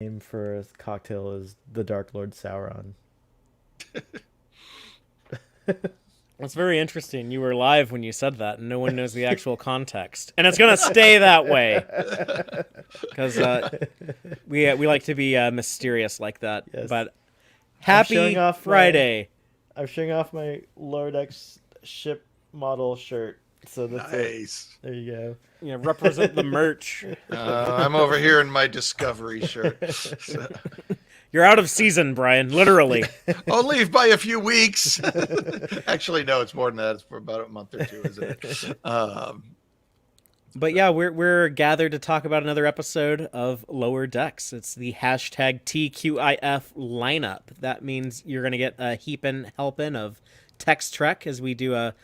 name for a cocktail is the Dark Lord Sauron. That's very interesting. You were live when you said that, and no one knows the actual context, and it's gonna stay that way because we like to be mysterious like that. Yes. But I'm showing happy off Friday! I'm showing off my Lord X ship model shirt. So that's it. Nice. There you go. Represent the merch. I'm over here in my Discovery shirt. So, You're out of season, Brian. Literally. I'll leave by a few weeks. Actually, no, it's more than that. It's for about a month or two, isn't it? But yeah, we're gathered to talk about another episode of Lower Decks. It's the hashtag TQIF lineup. That means you're going to get a heaping helping of Tex-Trek as we do a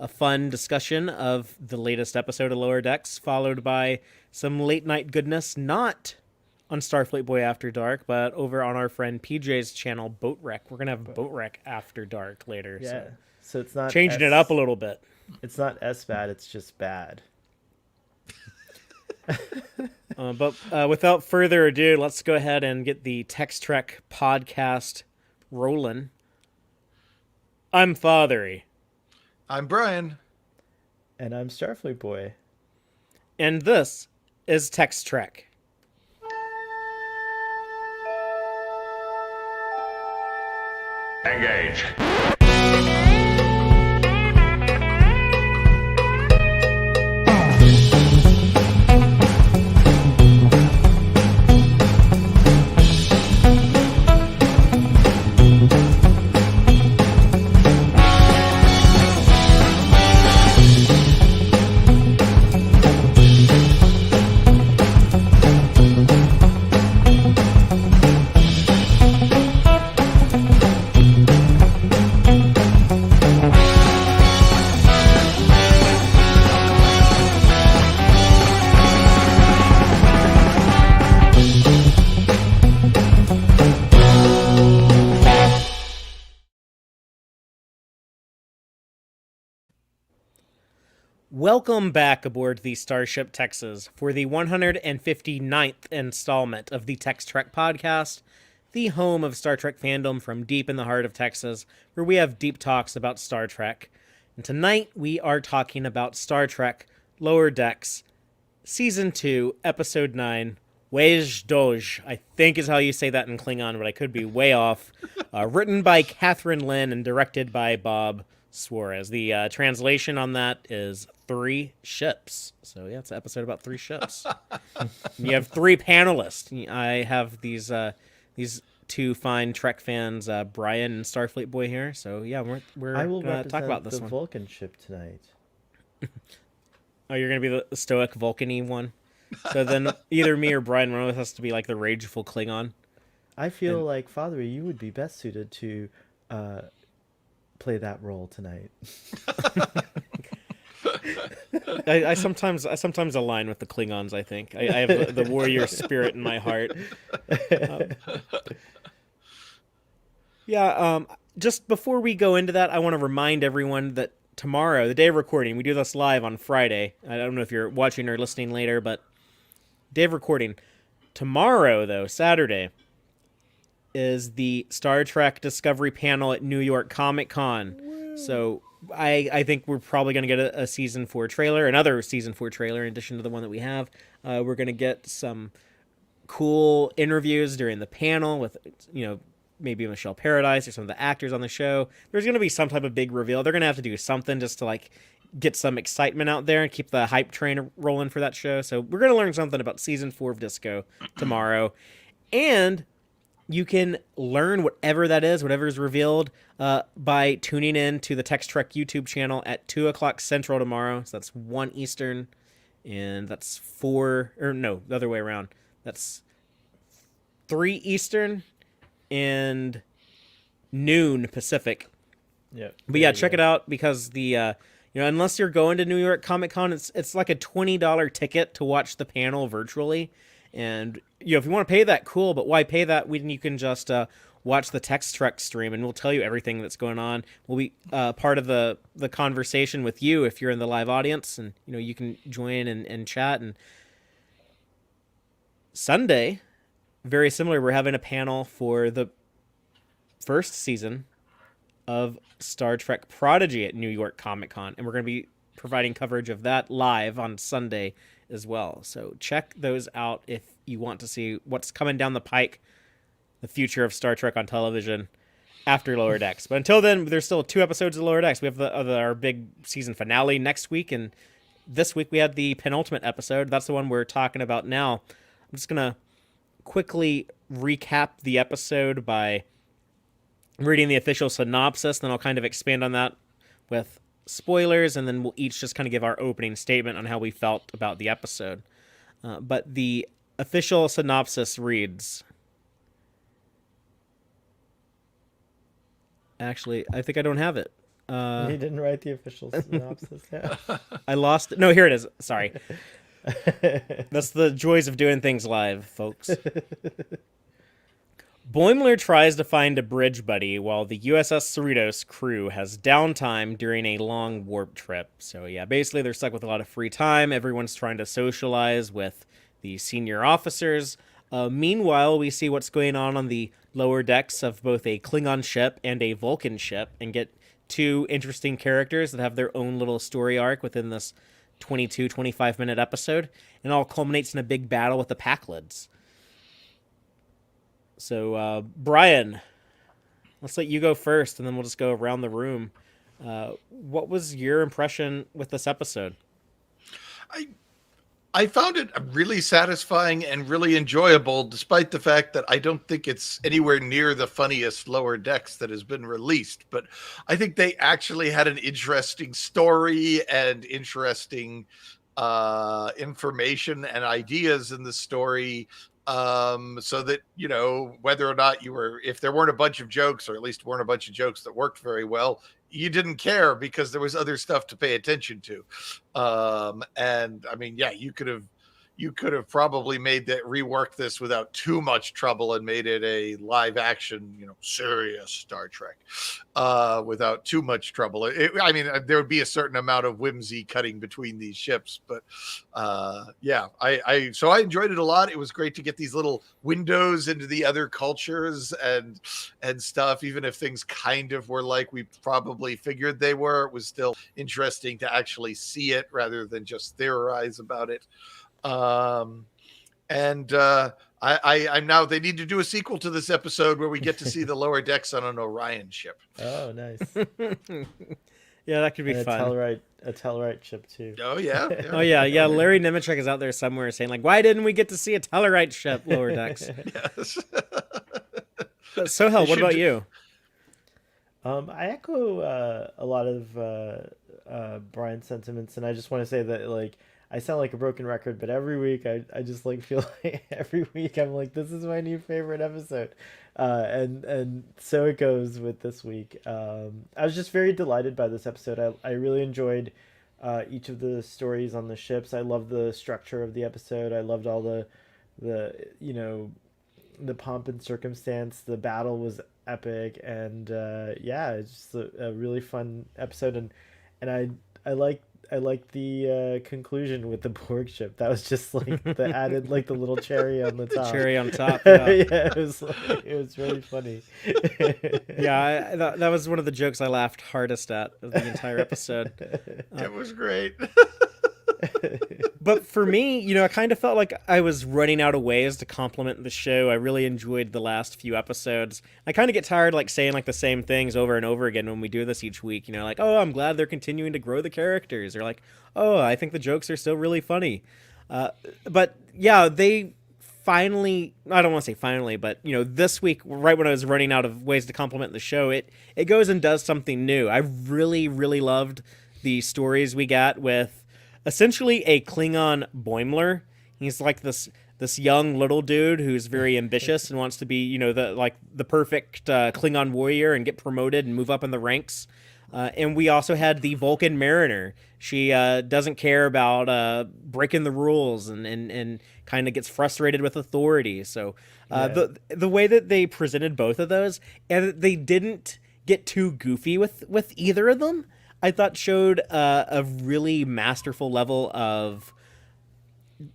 fun discussion of the latest episode of Lower Decks, followed by some late night goodness, not on Starfleet Boy After Dark, but over on our friend PJ's channel, Boat Wreck. We're going to have Boat Wreck After Dark later. Yeah. So it's not changing it up a little bit. It's not S bad, it's just bad. But without further ado, let's go ahead and get the Tex-Trek podcast rolling. I'm Fathery. I'm Brian. And I'm Starfleet Boy. And this is Tex-Trek. Engage. Welcome back aboard the Starship Texas for the 159th installment of the Tex-Trek podcast, the home of Star Trek fandom from deep in the heart of Texas, where we have deep talks about Star Trek. And tonight we are talking about Star Trek Lower Decks, Season 2, Episode 9, wej Duj, I think is how you say that in Klingon, but I could be way off. Written by Kathryn Lyn and directed by Bob Suarez. The translation on that is 3 ships. So yeah, it's an episode about 3 ships. You have 3 panelists. I have these 2 fine Trek fans, Brian and Starfleet Boy here. So yeah, we're I will gonna talk about this the one. Vulcan ship tonight. Oh, you're gonna be the stoic Vulcan-y one. So then either me or Brian, one of us has to be like the rageful Klingon. I feel like Father, you would be best suited to play that role tonight. I sometimes align with the Klingons. I think I have the warrior spirit in my heart. Just before we go into that, I want to remind everyone that tomorrow, the day of recording, we do this live on Friday. I don't know if you're watching or listening later, but day of recording. Tomorrow, though, Saturday, is the Star Trek Discovery panel at New York Comic Con. So I think we're probably going to get a Season 4 trailer, another Season 4 trailer in addition to the one that we have. We're going to get some cool interviews during the panel with, maybe Michelle Paradise or some of the actors on the show. There's going to be some type of big reveal. They're going to have to do something just to get some excitement out there and keep the hype train rolling for that show. So we're going to learn something about Season 4 of Disco tomorrow. And you can learn whatever that is, whatever is revealed, by tuning in to the Tex-Trek YouTube channel at 2 o'clock Central tomorrow. So that's 1 Eastern, and that's 4... Or no, the other way around. That's 3 Eastern and noon Pacific. Yeah. But yeah, check it out because the... unless you're going to New York Comic Con, it's like a $20 ticket to watch the panel virtually. And if you want to pay that, cool, but why pay that when you can just watch the Tex-Trek stream, and we'll tell you everything that's going on. We'll be part of the conversation with you if you're in the live audience, and you can join and chat. And Sunday, very similar. We're having a panel for the first season of Star Trek Prodigy at New York Comic Con, and we're going to be providing coverage of that live on Sunday as well. So check those out if you want to see what's coming down the pike, the future of Star Trek on television after Lower Decks. But until then, there's still 2 episodes of Lower Decks. We have our big season finale next week, and this week we had the penultimate episode. That's the one we're talking about now. I'm just going to quickly recap the episode by reading the official synopsis, then I'll kind of expand on that with spoilers, and then we'll each just kind of give our opening statement on how we felt about the episode. But the official synopsis reads... Actually, I think I don't have it. You didn't write the official synopsis yet? I lost it. No, here it is. Sorry. That's the joys of doing things live, folks. Boimler tries to find a bridge buddy while the USS Cerritos crew has downtime during a long warp trip. So yeah, basically they're stuck with a lot of free time. Everyone's trying to socialize with the senior officers. Meanwhile, we see what's going on the lower decks of both a Klingon ship and a Vulcan ship, and get 2 interesting characters that have their own little story arc within this 25-minute episode, and all culminates in a big battle with the Packlids. So, Brian, let's let you go first, and then we'll just go around the room. What was your impression with this episode? I found it really satisfying and really enjoyable, despite the fact that I don't think it's anywhere near the funniest Lower Decks that has been released. But I think they actually had an interesting story and interesting information and ideas in the story. So that, you know, whether or not if there weren't a bunch of jokes, or at least weren't a bunch of jokes that worked very well, you didn't care because there was other stuff to pay attention to. And I mean, yeah, you could have probably reworked this without too much trouble and made it a live action, serious Star Trek, without too much trouble. I mean, there would be a certain amount of whimsy cutting between these ships, but yeah, so I enjoyed it a lot. It was great to get these little windows into the other cultures and stuff. Even if things kind of were like we probably figured they were, it was still interesting to actually see it rather than just theorize about it. I'm now, they need to do a sequel to this episode where we get to see the lower decks on an Orion ship. Oh, nice. Yeah, that could be and fun. A Tellarite ship too. Oh yeah. Oh yeah. Larry Nemechek is out there somewhere saying like, why didn't we get to see a Tellarite ship lower decks? Yes. So hell, what about you? I echo a lot of Brian's sentiments, and I just want to say that, like, I sound like a broken record, but every week I just like feel like every week I'm like, this is my new favorite episode, and so it goes with this week. I was just very delighted by this episode. I really enjoyed each of the stories on the ships. I love the structure of the episode. I loved all the the pomp and circumstance. The battle was epic, and yeah, it's just a really fun episode, and I like the conclusion with the Borg ship. That was just like the added, like, the little cherry on the top. Cherry on top. Yeah, yeah, it was really funny. Yeah, that was one of the jokes I laughed hardest at of the entire episode. It was great. But for me, I kind of felt like I was running out of ways to compliment the show. I really enjoyed the last few episodes. I kind of get tired like saying like the same things over and over again when we do this each week. Like, oh, I'm glad they're continuing to grow the characters. Or like, oh, I think the jokes are still really funny. But yeah, they finally, I don't want to say finally, but this week, right when I was running out of ways to compliment the show, it goes and does something new. I really, really loved the stories we got with essentially a Klingon Boimler. He's like this young little dude who's very ambitious and wants to be, the perfect Klingon warrior and get promoted and move up in the ranks. And we also had the Vulcan Mariner. She doesn't care about breaking the rules and kind of gets frustrated with authority. So the way that they presented both of those, and they didn't get too goofy with either of them, I thought showed a really masterful level of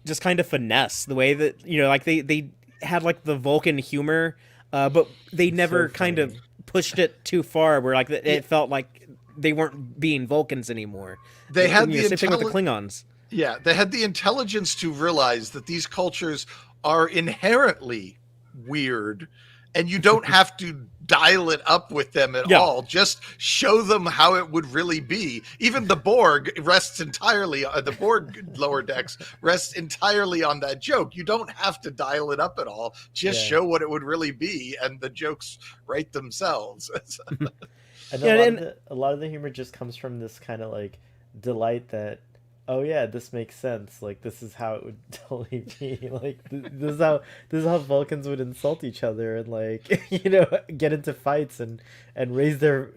just kind of finesse. The way that, like they had like the Vulcan humor, but they never kind of pushed it too far where like it felt like they weren't being Vulcans anymore. They had the same thing with the Klingons. Yeah, they had the intelligence to realize that these cultures are inherently weird, and you don't have to dial it up with them at all. Just show them how it would really be. Even the Borg rests entirely, the Borg lower decks rests entirely on that joke. You don't have to dial it up at all. Just show what it would really be, and the jokes write themselves. And a lot of the humor just comes from this kind of like delight that, oh yeah, this makes sense. Like this is how it would totally be. Like this is how Vulcans would insult each other and like get into fights and raise their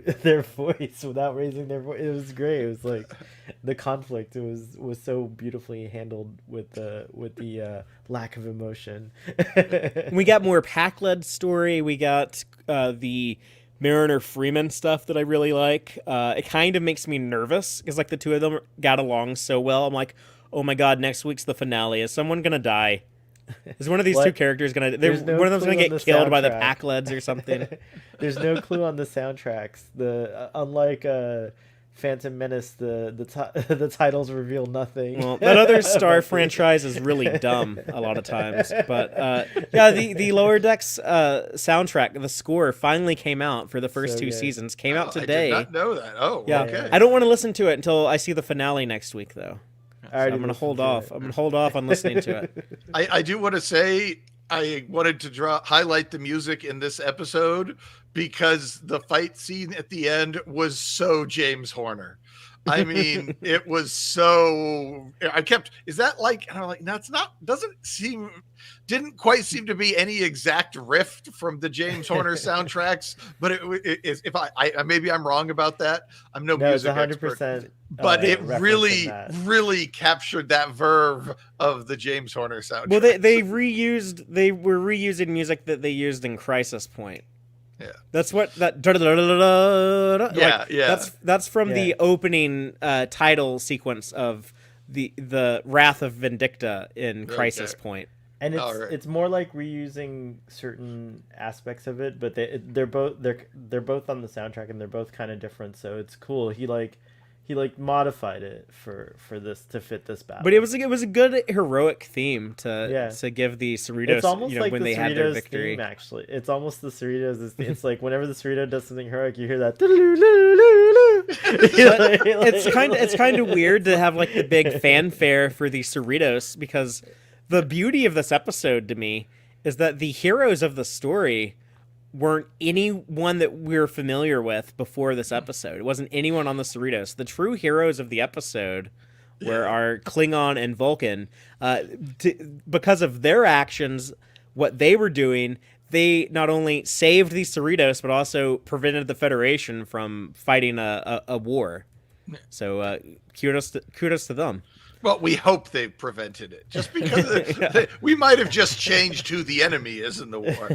voice without raising their voice. It was great. It was like the conflict. It was so beautifully handled with the lack of emotion. We got more Pac-Led story. We got the Mariner Freeman stuff that I really like. It kind of makes me nervous because like the two of them got along so well. I'm like, oh my god, next week's the finale. Is someone gonna die? Is one of these two characters gonna? One of them's gonna get killed by the Pac-Leds or something. There's no clue on the soundtracks. Unlike Phantom Menace, the titles reveal nothing. Well, that other Star franchise is really dumb a lot of times. But the Lower Decks soundtrack, the score finally came out for the first two seasons. Came out today. I did not know that. Oh, yeah. Okay. I don't want to listen to it until I see the finale next week, though. So I'm going to hold off. I'm going to hold off on listening to it. I do want to say I wanted to highlight the music in this episode because the fight scene at the end was so James Horner. I mean, it was so. Is that like? And I'm like, no, it's not. Didn't quite seem to be any exact riff from the James Horner soundtracks. But it is. If I maybe I'm wrong about that. I'm no music 100%, expert, but it really captured that verve of the James Horner soundtrack. Well, they were reusing music that they used in Crisis Point. Yeah, that's what that. That's from the opening title sequence of the Wrath of Vindicta in Crisis Point. And it's more like reusing certain aspects of it, but they're both on the soundtrack and they're both kind of different. So it's cool. He modified it for this to fit this battle. But it was a good heroic theme to give the Cerritos. It's almost like when they had their victory. Theme, actually, it's almost the Cerritos. It's like whenever the Cerrito does something heroic, you hear that. It's kind of weird to have like the big fanfare for the Cerritos because the beauty of this episode to me is that the heroes of the story weren't anyone that we're familiar with before this episode. It wasn't anyone on the Cerritos. The true heroes of the episode were our Klingon and Vulcan. Because of their actions, what they were doing, they not only saved the Cerritos, but also prevented the Federation from fighting a war. So kudos to them. Well, we hope they prevented it. Just because we might have just changed who the enemy is in the war.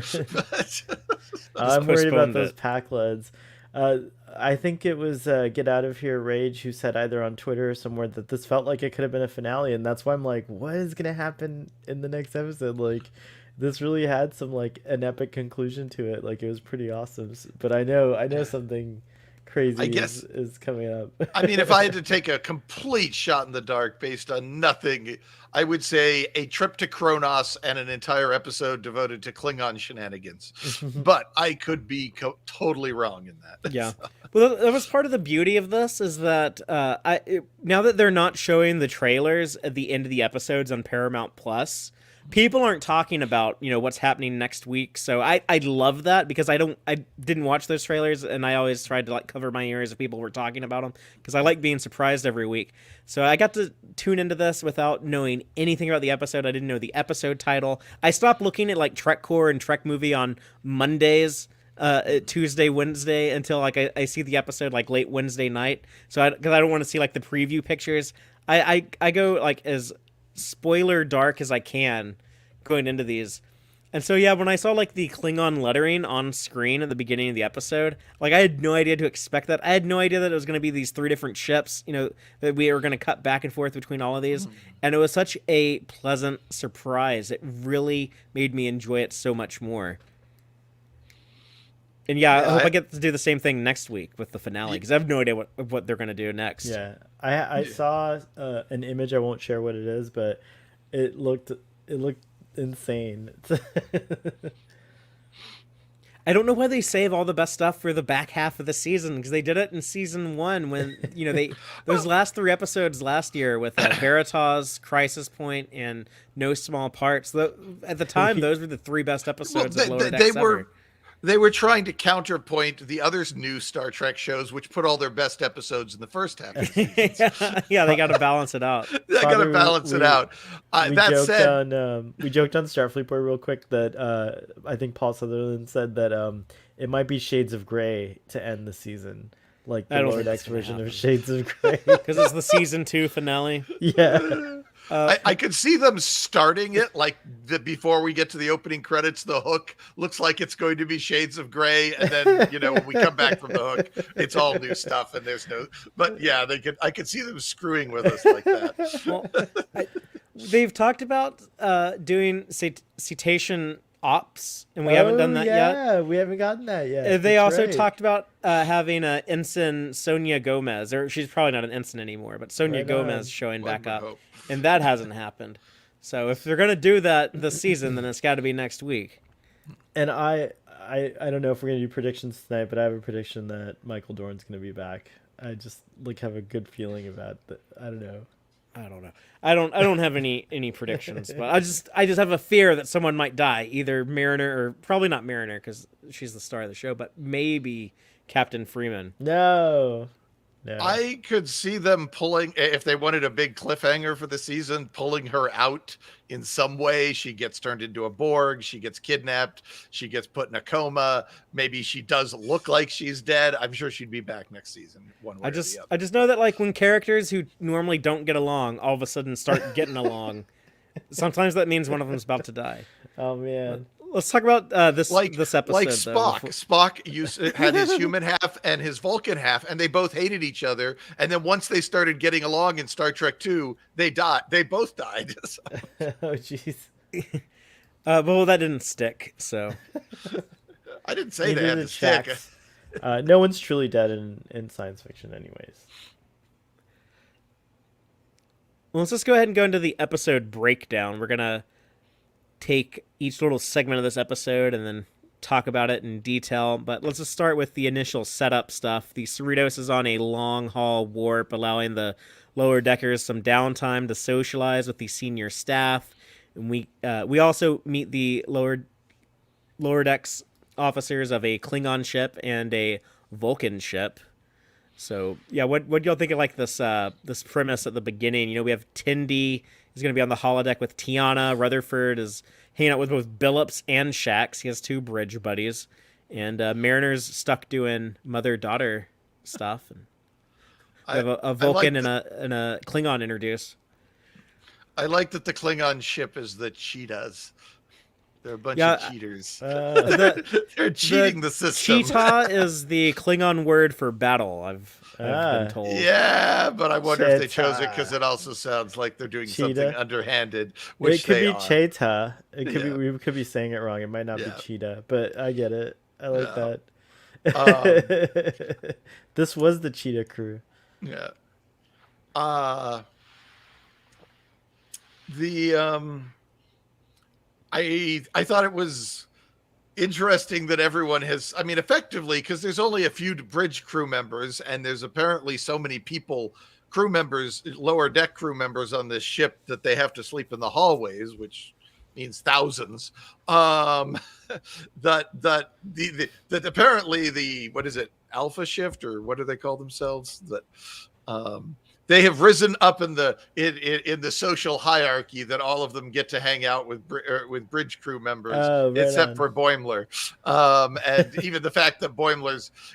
I'm worried about those Pac-Leds. I think it was Get Out of Here Rage who said either on Twitter or somewhere that this felt like it could have been a finale, and that's why I'm like, what is going to happen in the next episode? Like, this really had some like an epic conclusion to it. Like, it was pretty awesome. But I know something crazy is coming up. I mean, if I had to take a complete shot in the dark based on nothing, I would say a trip to Kronos and an entire episode devoted to Klingon shenanigans. But I could be totally wrong in that. Yeah. Well, that was part of the beauty of this is that now that they're not showing the trailers at the end of the episodes on Paramount Plus, people aren't talking about, what's happening next week. So I love that because I didn't watch those trailers and I always tried to like cover my ears if people were talking about them because I like being surprised every week. So I got to tune into this without knowing anything about the episode. I didn't know the episode title. I stopped looking at like Trek Core and Trek Movie on Mondays, Tuesday, Wednesday until like I see the episode like late Wednesday night. So because I don't want to see like the preview pictures. I go like as spoiler dark as I can going into these. And so yeah, when I saw like the Klingon lettering on screen at the beginning of the episode, like I had no idea to expect that. I had no idea that it was going to be these 3 different ships, that we were going to cut back and forth between all of these. And it was such a pleasant surprise. It really made me enjoy it so much more. And yeah, I hope I get to do the same thing next week with the finale, because I have no idea what they're going to do next. Yeah, I saw an image. I won't share what it is, but it looked insane. I don't know why they save all the best stuff for the back half of the season, because they did it in season 1 when those last 3 episodes last year with Cerritos, Crisis Point, and No Small Parts. At the time, those were the 3 best episodes of Lower Decks ever. They were trying to counterpoint the other new Star Trek shows, which put all their best episodes in the first half of the seasons. Yeah, they got to balance it out. They got to balance it out. That said, we joked on Starfleet Boy real quick that I think Paul Sutherland said that it might be Shades of Grey to end the season, like the Lower Decks version of Shades of Grey, because it's the season 2 finale. Yeah. I could see them starting it like before we get to the opening credits. The hook looks like it's going to be Shades of Grey, and then when we come back from the hook, it's all new stuff, and there's no. But yeah, I could see them screwing with us like that. Well, they've talked about doing cetacean ops, and we haven't done that yet. Yeah, we haven't gotten that yet. They also talked about having Ensign Sonia Gomez, or she's probably not an ensign anymore, but Sonia Gomez showing back up. Hope. And that hasn't happened. So if they're going to do that this season, then it's got to be next week. And I don't know if we're going to do predictions tonight, but I have a prediction that Michael Dorn's going to be back. I just have a good feeling about that. I don't know. I don't have any predictions, but I just have a fear that someone might die, either Mariner, or probably not Mariner because she's the star of the show, but maybe Captain Freeman. No. I could see them pulling, if they wanted a big cliffhanger for the season, pulling her out in some way. She gets turned into a Borg. She gets kidnapped. She gets put in a coma. Maybe she does look like she's dead. I'm sure she'd be back next season. One way or the other. I just know that like when characters who normally don't get along all of a sudden start getting along, sometimes that means one of them's about to die. Oh man. Let's talk about this episode. Like Spock. Spock had his human half and his Vulcan half, and they both hated each other. And then once they started getting along in Star Trek II, they died. They both died. Oh, jeez. Well, that didn't stick. So I didn't say they had to stick. No one's truly dead in science fiction, anyways. Well, let's just go ahead and go into the episode breakdown. We're gonna take each little segment of this episode and then talk about it in detail, but let's just start with the initial setup stuff. The Cerritos is on a long haul warp, allowing the lower deckers some downtime to socialize with the senior staff, and we also meet the lower decks officers of a Klingon ship and a Vulcan ship. So yeah, what y'all think of like this premise at the beginning? We have Tindy. He's going to be on the holodeck with Tiana. Rutherford is hanging out with both Billups and Shax. He has 2 bridge buddies. And Mariner's stuck doing mother-daughter stuff. And we have a Vulcan and a Klingon introduced. I like that the Klingon ship is the cheetahs. They're a bunch of cheaters. They're cheating the system. Cheetah is the Klingon word for battle, I've been told. Yeah, but I wonder if they chose it because it also sounds like they're doing something underhanded. Which it could be Cheetah. It could be. We could be saying it wrong. It might not be cheetah, but I get it. I like that. This was the cheetah crew. Yeah. I thought it was interesting that everyone has, effectively, because there's only a few bridge crew members, and there's apparently so many crew members, lower deck crew members on this ship that they have to sleep in the hallways, which means thousands. That apparently the, what is it, Alpha Shift, or what do they call themselves? That they have risen up in the social hierarcy, that all of them get to hang out with bridge crew members, except for Boimler. And even the fact that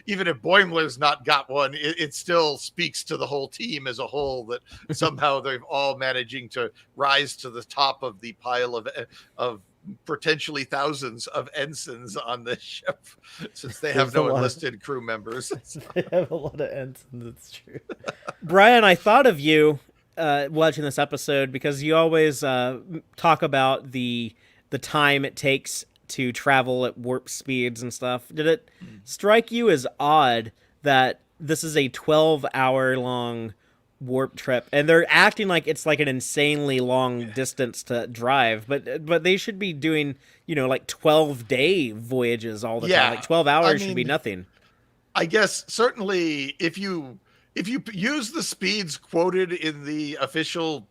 even if Boimler's not got one, it still speaks to the whole team as a whole, that somehow they're all managing to rise to the top of the pile of potentially thousands of ensigns on this ship, since they There's have no a lot. enlisted crew members. They have a lot of ensigns. It's true. Brian, I thought of you watching this episode because you always talk about the time it takes to travel at warp speeds and stuff. Did it strike you as odd that this is a 12-hour long warp trip and they're acting like it's like an insanely long distance to drive, but they should be doing, you know, like 12-day voyages all the time. Like 12 hours should be nothing. I guess certainly if you use the speeds quoted in the official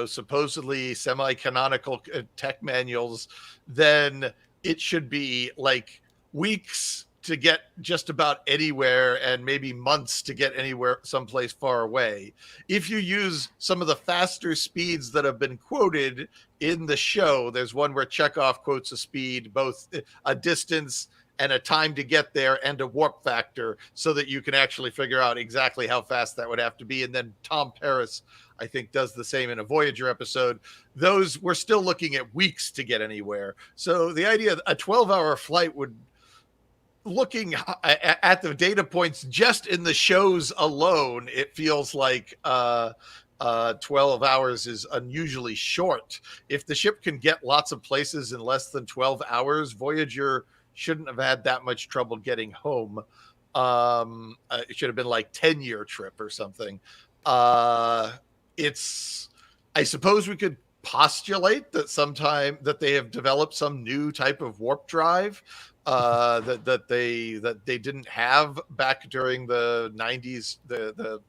supposedly semi-canonical tech manuals, then it should be like weeks to get just about anywhere and maybe months to get anywhere someplace far away. If you use some of the faster speeds that have been quoted in the show, there's one where Chekhov quotes a speed, both a distance and a time to get there and a warp factor, so that you can actually figure out exactly how fast that would have to be. And then Tom Paris, I think, does the same in a Voyager episode. Those, we're still looking at weeks to get anywhere. So the idea of a 12-hour flight would, looking at the data points just in the shows alone, it feels like 12 hours is unusually short. If the ship can get lots of places in less than 12 hours, Voyager shouldn't have had that much trouble getting home. It should have been like 10-year trip or something. I suppose we could postulate that they have developed some new type of warp drive that they didn't have back during the 90s, the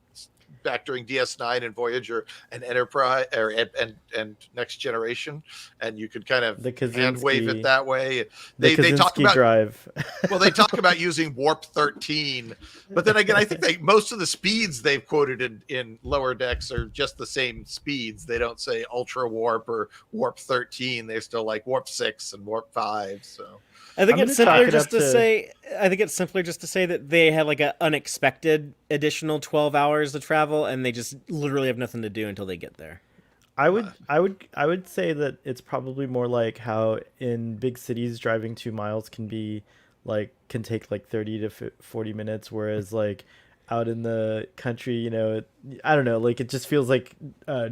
back during DS9 and Voyager and Enterprise and Next Generation, and you could kind of hand wave it that way. They talk about drive. Well, they talk about using warp 13, but then again, I think most of the speeds they've quoted in Lower Decks are just the same speeds. They don't say ultra warp or warp 13. They're still like warp 6 and warp 5. So I think it's simpler just to say. I think it's simpler just to say that they had like an unexpected additional 12 hours to travel, and they just literally have nothing to do until they get there. I would say that it's probably more like how in big cities driving 2 miles can take like 30 to 40 minutes, whereas like out in the country, I don't know, like it just feels like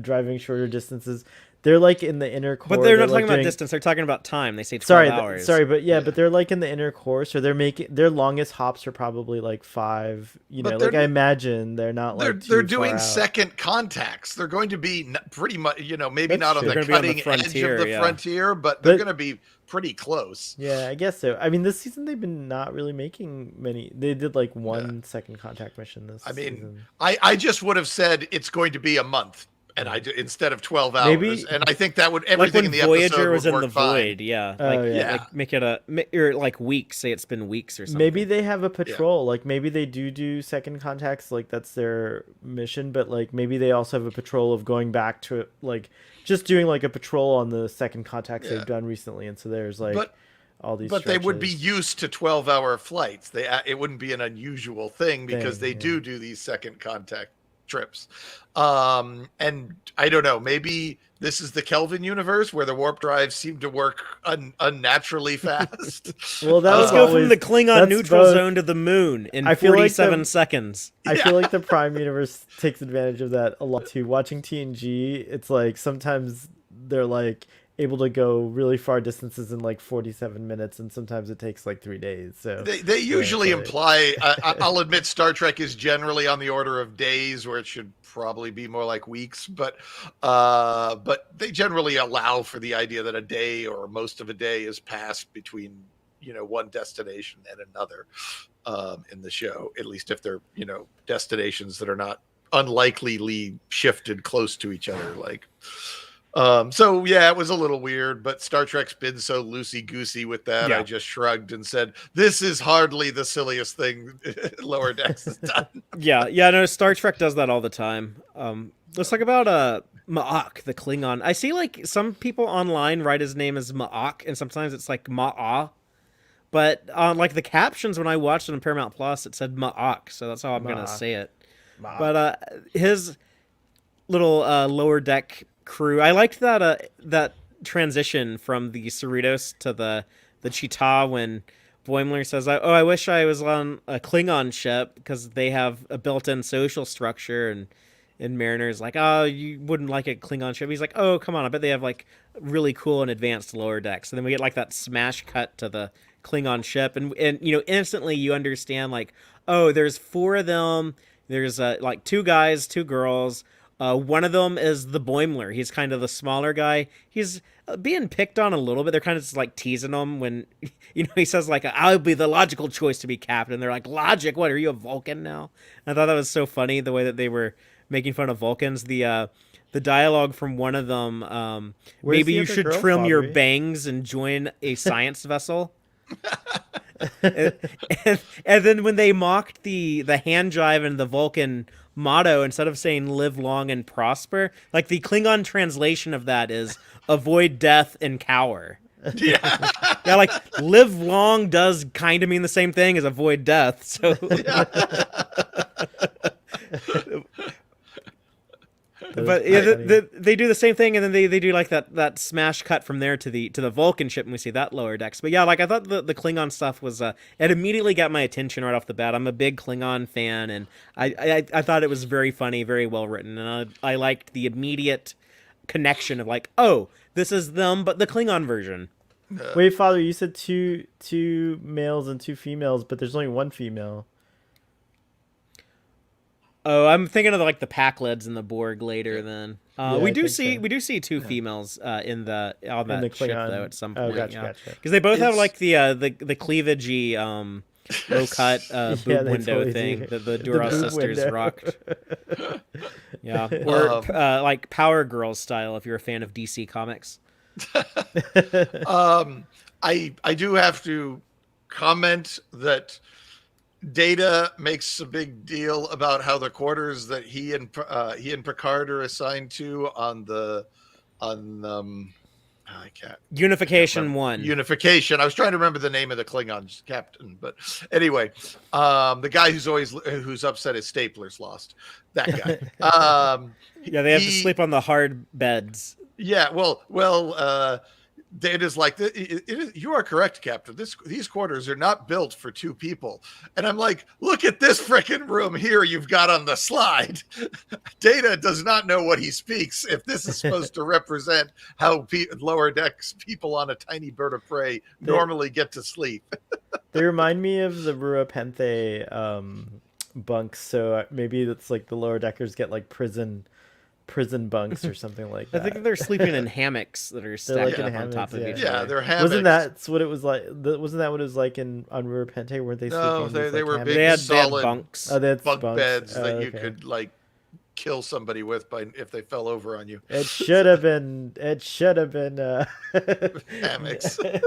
driving shorter distances. They're like in the inner core. But they're not talking about distance. They're talking about time. They say 12 hours. But they're like in the inner core, so they're making their longest hops are probably like 5. Like I imagine they're not like they're doing second contacts. They're going to be pretty much, maybe not on the cutting edge of the frontier, but they're going to be pretty close. Yeah, I guess so. I mean, this season they've been not really making many. They did like one second contact mission this season. I just would have said it's going to be a month. And instead of 12 hours, and I think that would everything in the Voyager episode was would in the work fine. void, like make it or like weeks. Say it's been weeks or something. Maybe they have a patrol, like maybe they do second contacts, like that's their mission. But like maybe they also have a patrol of going back to like just doing like a patrol on the second contacts they've done recently, and so there's like. All these but they would be used to 12-hour flights. It wouldn't be an unusual thing because they do these second contact trips. And I don't know, maybe this is the Kelvin universe where the warp drives seem to work unnaturally fast. Well, let's go from the Klingon neutral zone to the moon in 47 seconds. I feel like the Prime universe takes advantage of that a lot too. Watching TNG, it's like sometimes they're like able to go really far distances in like 47 minutes, and sometimes it takes like 3 days. So they usually imply I'll admit Star Trek is generally on the order of days, where it should probably be more like weeks, but they generally allow for the idea that a day or most of a day is passed between one destination and another in the show, at least if they're destinations that are not unlikely shifted close to each other, like so yeah, it was a little weird, but Star Trek's been so loosey-goosey with that. I just shrugged and said, this is hardly the silliest thing Lower Decks has done. No, Star Trek does that all the time. Let's talk about Ma'ak, the Klingon. I see like some people online write his name as Ma'ak, and sometimes it's like Ma'a. But on like the captions when I watched it on Paramount Plus, it said Ma'ak, so that's how I'm gonna say it. Ma'ak. But his little Lower Deck crew, I liked that transition from the Cerritos to the Cheetah when Boimler says, "Oh, I wish I was on a Klingon ship because they have a built-in social structure." And Mariner's like, "Oh, you wouldn't like a Klingon ship." He's like, "Oh, come on, I bet they have like really cool and advanced lower decks." And then we get like that smash cut to the Klingon ship, and instantly you understand like, oh, there's four of them. There's like two guys, two girls. One of them is the Boimler. He's kind of the smaller guy. He's being picked on a little bit. They're kind of just like teasing him when, he says like, "I'll be the logical choice to be captain." They're like, "Logic? What, are you a Vulcan now?" And I thought that was so funny, the way that they were making fun of Vulcans. The dialogue from one of them, maybe you should trim your bangs and join a science vessel. and, and then when they mocked the hand jive and the Vulcan motto, instead of saying "live long and prosper," like the Klingon translation of that is "avoid death and cower." Yeah. Yeah, like live long does kind of mean the same thing as avoid death. So but yeah, they do the same thing, and then they do like that smash cut from there to the Vulcan ship, and we see that lower decks. But yeah, like I thought the Klingon stuff was it immediately got my attention right off the bat. I'm a big Klingon fan, and I thought it was very funny, very well written, and I liked the immediate connection of like, oh, this is them, but the Klingon version. Wait, Father, you said two males and two females, but there's only one female. Oh, I'm thinking of like the Pakleds and the Borg later. Then we do see two females on that ship though at some point. Gotcha. Because they both have like the cleavagey low cut boob window totally thing do. that the Duras sisters window. rocked. Yeah, or like Power Girls style if you're a fan of DC Comics. I do have to comment that Data makes a big deal about how the quarters that he and Picard are assigned to I can't. Unification 1. Unification. I was trying to remember the name of the Klingon captain, but anyway, the guy who's upset his stapler's lost. That guy. Yeah, they have to sleep on the hard beds. Yeah, well, Data's like, you are correct, Captain. These quarters are not built for two people. And I'm like, look at this frickin' room here you've got on the slide. Data does not know what he speaks if this is supposed to represent how lower decks people on a tiny bird of prey normally get to sleep. They remind me of the Rua Penthe bunks, so maybe it's like the lower deckers get like prison bunks or something like that. I think they're sleeping in hammocks that are stacked up on top of each other. Yeah, they're hammocks. Wasn't that what it was like? Wasn't that what it was like on Rua Penthe? Weren't they sleeping? No, they were big, they had solid bunks. Oh, they had bunk bunks. beds that you could like kill somebody with if they fell over on you. It should have been Hammocks.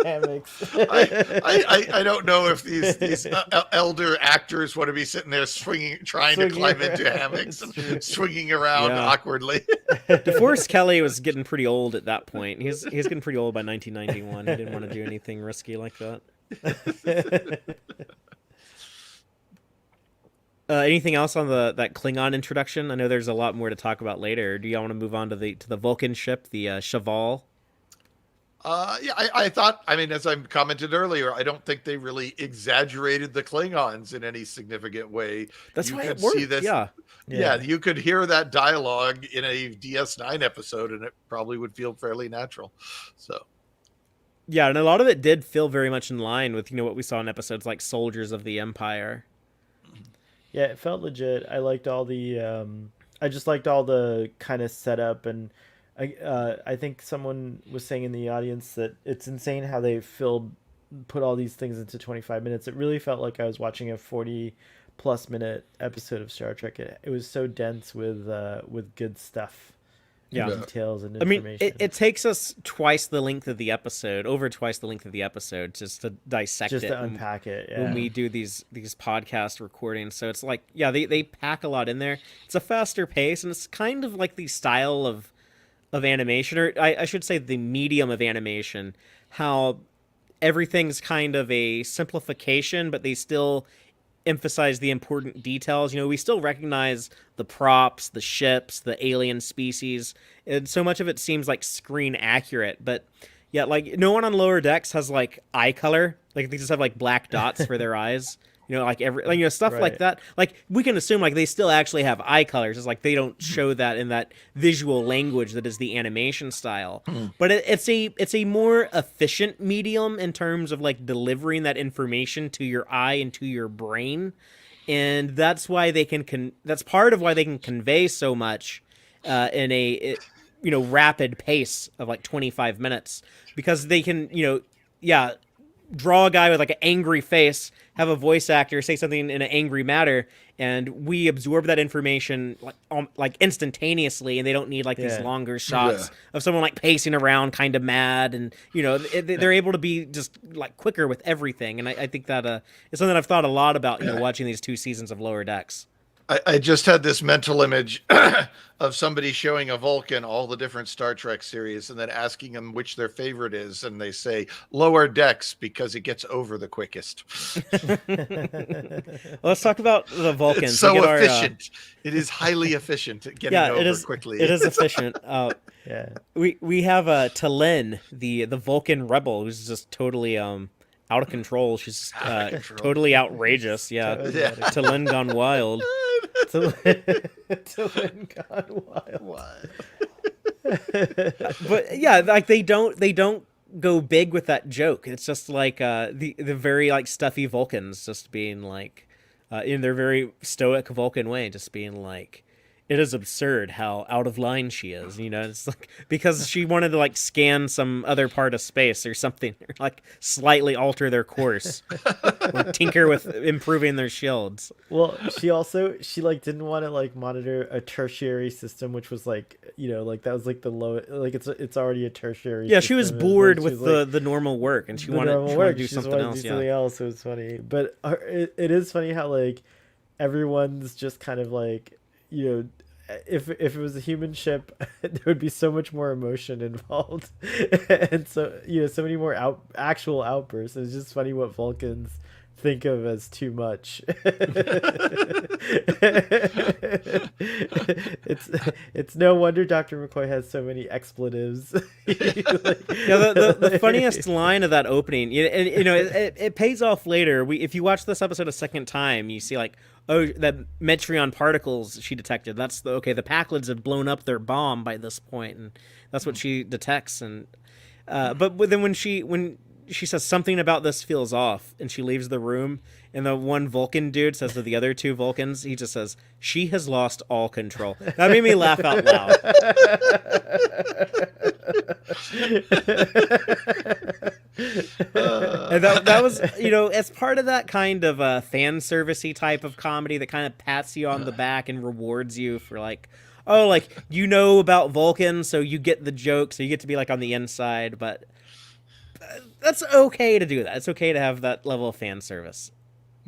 Hammocks. I don't know if these elder actors want to be sitting there trying to climb into hammocks and swinging around awkwardly. DeForest Kelly was getting pretty old at that point. He's getting pretty old by 1991. He didn't want to do anything risky like that. Anything else on that Klingon introduction? I know there's a lot more to talk about later. Do y'all want to move on to the Vulcan ship, the Cheval? Yeah, I thought, I mean, as I commented earlier, I don't think they really exaggerated the Klingons in any significant way. That's you why could it worked. see this, yeah, you could hear that dialogue in a DS9 episode, and it probably would feel fairly natural. So, yeah, and a lot of it did feel very much in line with what we saw in episodes like Soldiers of the Empire. Yeah, it felt legit. I liked all the I just liked all the kind of setup, and I think someone was saying in the audience that it's insane how they put all these things into 25 minutes. It really felt like I was watching a 40+ minute episode of Star Trek. It was so dense with good stuff. Details and information. I mean, it takes us twice the length of the episode, over twice the length of the episode, just to dissect it, to unpack it. When we do these podcast recordings. So it's like, yeah, they pack a lot in there. It's a faster pace, and it's kind of like the style of animation, or I should say the medium of animation, how everything's kind of a simplification, but they still emphasize the important details. You know, we still recognize the props, the ships, the alien species, and so much of it seems like screen accurate. But yeah, like no one on lower decks has like eye color. Like they just have like black dots for their eyes. You know, like stuff like Right. that. Like we can assume like they still actually have eye colors. It's like they don't show that in that visual language that is the animation style. But it's a more efficient medium in terms of like delivering that information to your eye and to your brain, and that's why they that's part of why they can convey so much in a rapid pace of like 25 minutes, because they can yeah, draw a guy with like an angry face, have a voice actor say something in an angry manner, and we absorb that information like instantaneously, and they don't need like these Yeah. longer shots of someone like pacing around kind of mad, and they're able to be just like quicker with everything. And I think that is something I've thought a lot about watching these 2 seasons of Lower Decks. I just had this mental image of somebody showing a Vulcan all the different Star Trek series and then asking them which their favorite is. And they say Lower Decks because it gets over the quickest. Well, let's talk about the Vulcans. It's so We get efficient. It is highly efficient at getting over quickly. It is efficient. Yeah. We have Talin, the Vulcan rebel, who's just totally out of control. She's totally outrageous. Yeah, Talin gone wild. Dylan gone wild. But yeah, like they don't go big with that joke. It's just like the very like stuffy Vulcans just being like in their very stoic Vulcan way, just being like, it is absurd how out of line she is. You know, it's like because she wanted to like scan some other part of space or something, or like slightly alter their course, or tinker with improving their shields. Well, she like didn't want to like monitor a tertiary system, which was like like that was like the low, like it's already a tertiary. Yeah, she was system, bored like, with like, the normal work, and she the wanted normal to work. do She just something wanted to else. do Yeah. something else. It was funny, but it is funny how like everyone's just kind of like if it was a human ship, there would be so much more emotion involved, and so so many more actual outbursts. It's just funny what Vulcans think of as too much. It's no wonder Dr. McCoy has so many expletives. The funniest line of that opening, it pays off later. If you watch this episode a second time, you see like, oh, that Metreon particles she detected. That's the Packlids have blown up their bomb by this point, and that's what she detects. And but then when she says something about this feels off, and she leaves the room, and the one Vulcan dude says to the other 2 Vulcans, he just says, "She has lost all control." That made me laugh out loud. And that was, as part of that kind of fan servicey type of comedy that kind of pats you on the back and rewards you for like, oh, like about Vulcan, so you get the joke, so you get to be like on the inside, but that's okay to do that. It's okay to have that level of fan service.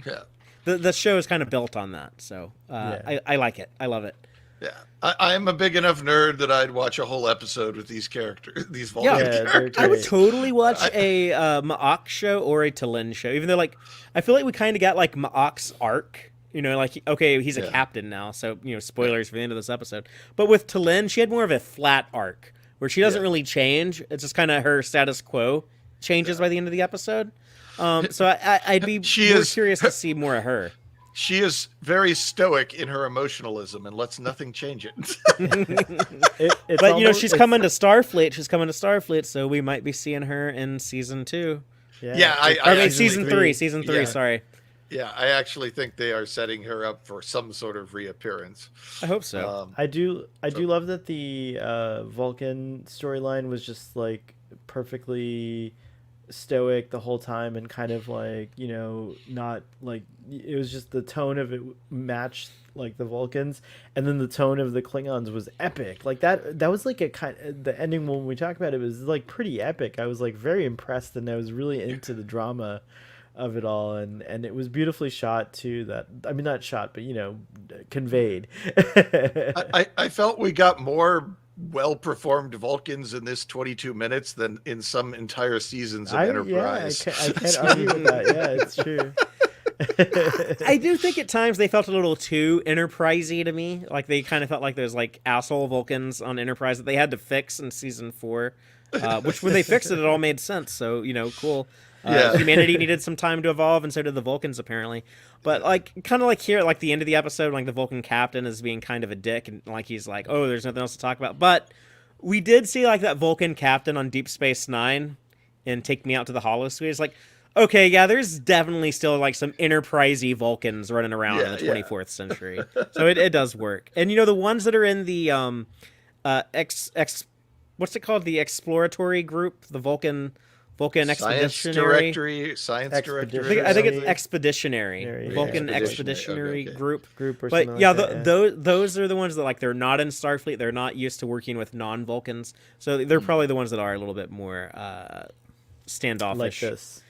Yeah. The show is kind of built on that, so I like it. I love it. Yeah, I am a big enough nerd that I'd watch a whole episode with these characters, these Vulcan characters. I would totally watch a Ma'ak show or a Talin show, even though like I feel like we kind of got like Ma'ak's arc. Like okay, he's a captain now, so spoilers for the end of this episode. But with Talin, she had more of a flat arc where she doesn't really change. It's just kind of her status quo changes by the end of the episode. So I'd be curious to see more of her. She is very stoic in her emotionalism and lets nothing change it. But she's coming to Starfleet. She's coming to Starfleet, so we might be seeing her in season 2. I season 3. Season 3. Sorry. Yeah, I actually think they are setting her up for some sort of reappearance. I hope so. I do love that the Vulcan storyline was just like perfectly stoic the whole time, and kind of like not like, it was just the tone of it matched like the Vulcans, and then the tone of the Klingons was epic. Like that was like a kind, the ending when we talk about it was like pretty epic. I was like very impressed, and I was really into the drama of it all, and it was beautifully shot too. Not shot, but conveyed. I felt we got more well-performed Vulcans in this 22 minutes than in some entire seasons of Enterprise. I can't argue with that. Yeah, it's true. I do think at times they felt a little too Enterprisey to me. Like they kind of felt like there's like asshole Vulcans on Enterprise that they had to fix in season 4. Which when they fixed it, it all made sense. So cool. Yeah. Humanity needed some time to evolve, and so did the Vulcans apparently. But like, kind of like here, like the end of the episode, like the Vulcan captain is being kind of a dick, and like he's like, "Oh, there's nothing else to talk about." But we did see like that Vulcan captain on Deep Space Nine, and Take Me Out to the Holosuite. It's like, okay, yeah, there's definitely still like some Enterprisey Vulcans running around in the 24th century, so it does work. And the ones that are in the what's it called? The exploratory group, the Vulcan Expeditionary. Science Directory. I think it's Expeditionary. Vulcan Expeditionary. Expeditionary Okay. group. Group or But something yeah, like that, those are the ones that like they're not in Starfleet. They're not used to working with non-Vulcans, so they're probably the ones that are a little bit more standoffish. like this.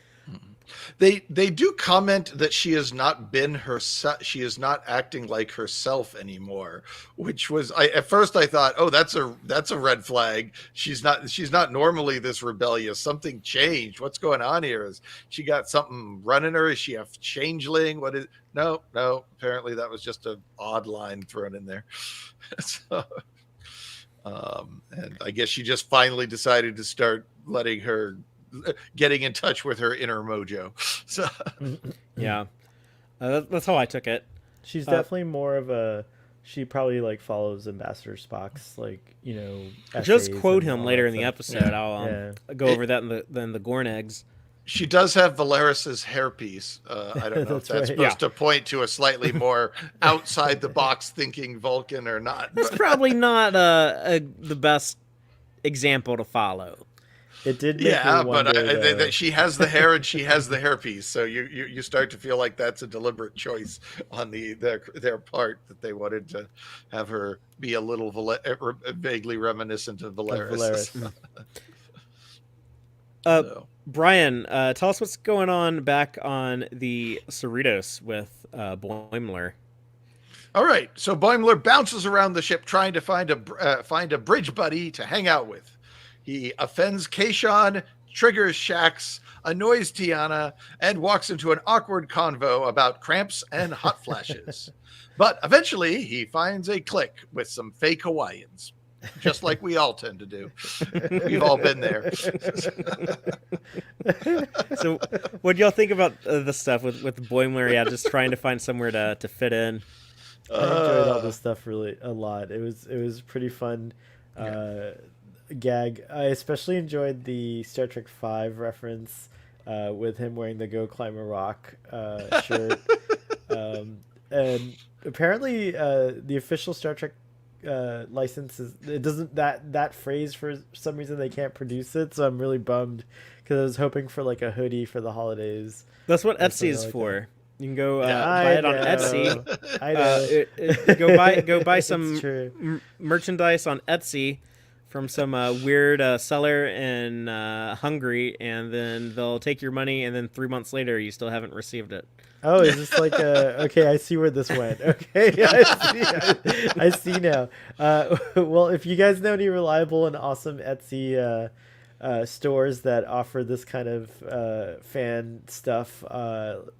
They do comment that she has not been herself. She is not acting like herself anymore, which was at first I thought, oh, that's a red flag. She's not normally this rebellious. Something changed. What's going on here? Is she got something running her? Is she a changeling? What is? No. Apparently that was just an odd line thrown in there. So, and I guess she just finally decided to start getting in touch with her inner mojo. So Yeah, that's how I took it. She's definitely more of a. She probably like follows Ambassador Spock's Just essays quote and him all later that in the stuff. episode. I'll go over that in the Gorn eggs. she does have Valeris's hairpiece. I don't know if That's that's right. supposed to point to a slightly more outside the box thinking Vulcan or not. That's probably not the best example to follow. It did make Yeah, me but wonder, that she has the hair and she has the hairpiece, so you start to feel like that's a deliberate choice on their part, that they wanted to have her be a little vaguely reminiscent of Valeris. Valeris. So. Brian, tell us what's going on back on the Cerritos with Boimler. All right, so Boimler bounces around the ship trying to find a bridge buddy to hang out with. He offends Kayshawn, triggers Shax, annoys Tiana, and walks into an awkward convo about cramps and hot flashes. But eventually, he finds a clique with some fake Hawaiians, just like we all tend to do. We've all been there. So, what do y'all think about the stuff with Boimler? Yeah, just trying to find somewhere to fit in. I enjoyed all this stuff really a lot. It was pretty fun. Gag. I especially enjoyed the Star Trek V reference with him wearing the "Go Climb a Rock" shirt. And apparently, the official Star Trek license it doesn't that phrase for some reason they can't produce it. So I'm really bummed because I was hoping for like a hoodie for the holidays. That's what or Etsy something is like for. that. You can go Yeah, buy it on Etsy. I know. Go buy It's some true. merchandise on Etsy from some weird seller in Hungary, and then they'll take your money, and then 3 months later you still haven't received it. Oh, is this like okay, I see where this went. Okay, I see now. Well, if you guys know any reliable and awesome Etsy stores that offer this kind of fan stuff,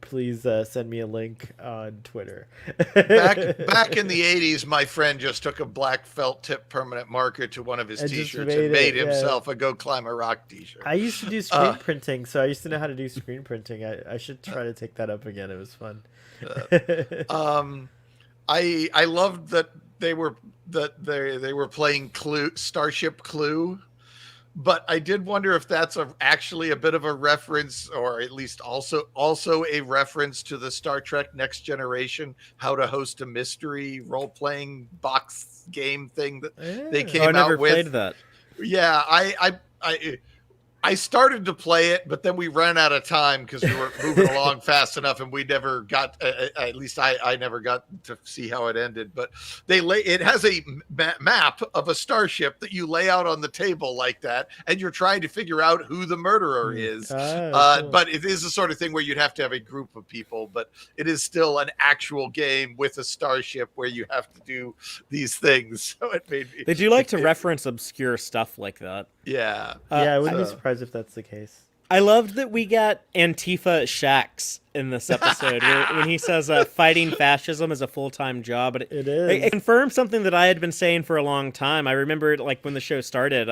please send me a link on Twitter. Back in the 80s, my friend just took a black felt tip permanent marker to one of his And just t-shirts and made made it, himself a Go Climb a Rock t-shirt. I used to do screen printing, so I used to know how to do screen printing. I should try to take that up again. It was fun. I loved that they were playing Starship Clue, but I did wonder if that's actually a bit of a reference, or at least also a reference to the Star Trek Next Generation How to Host a Mystery role-playing box game thing that they came I never out with. played that. Yeah, I started to play it, but then we ran out of time because we were moving along fast enough, and we never got. At least I never got to see how it ended. But it has a map of a starship that you lay out on the table like that, and you're trying to figure out who the murderer is. Cool. But it is the sort of thing where you'd have to have a group of people. But it is still an actual game with a starship where you have to do these things. So it made me. They do like to reference obscure stuff like that. Yeah. Yeah, I wouldn't be surprised if that's the case. I loved that we got Antifa Shax in this episode when he says fighting fascism is a full-time job. But It is. it confirmed something that I had been saying for a long time. I remember, like, when the show started,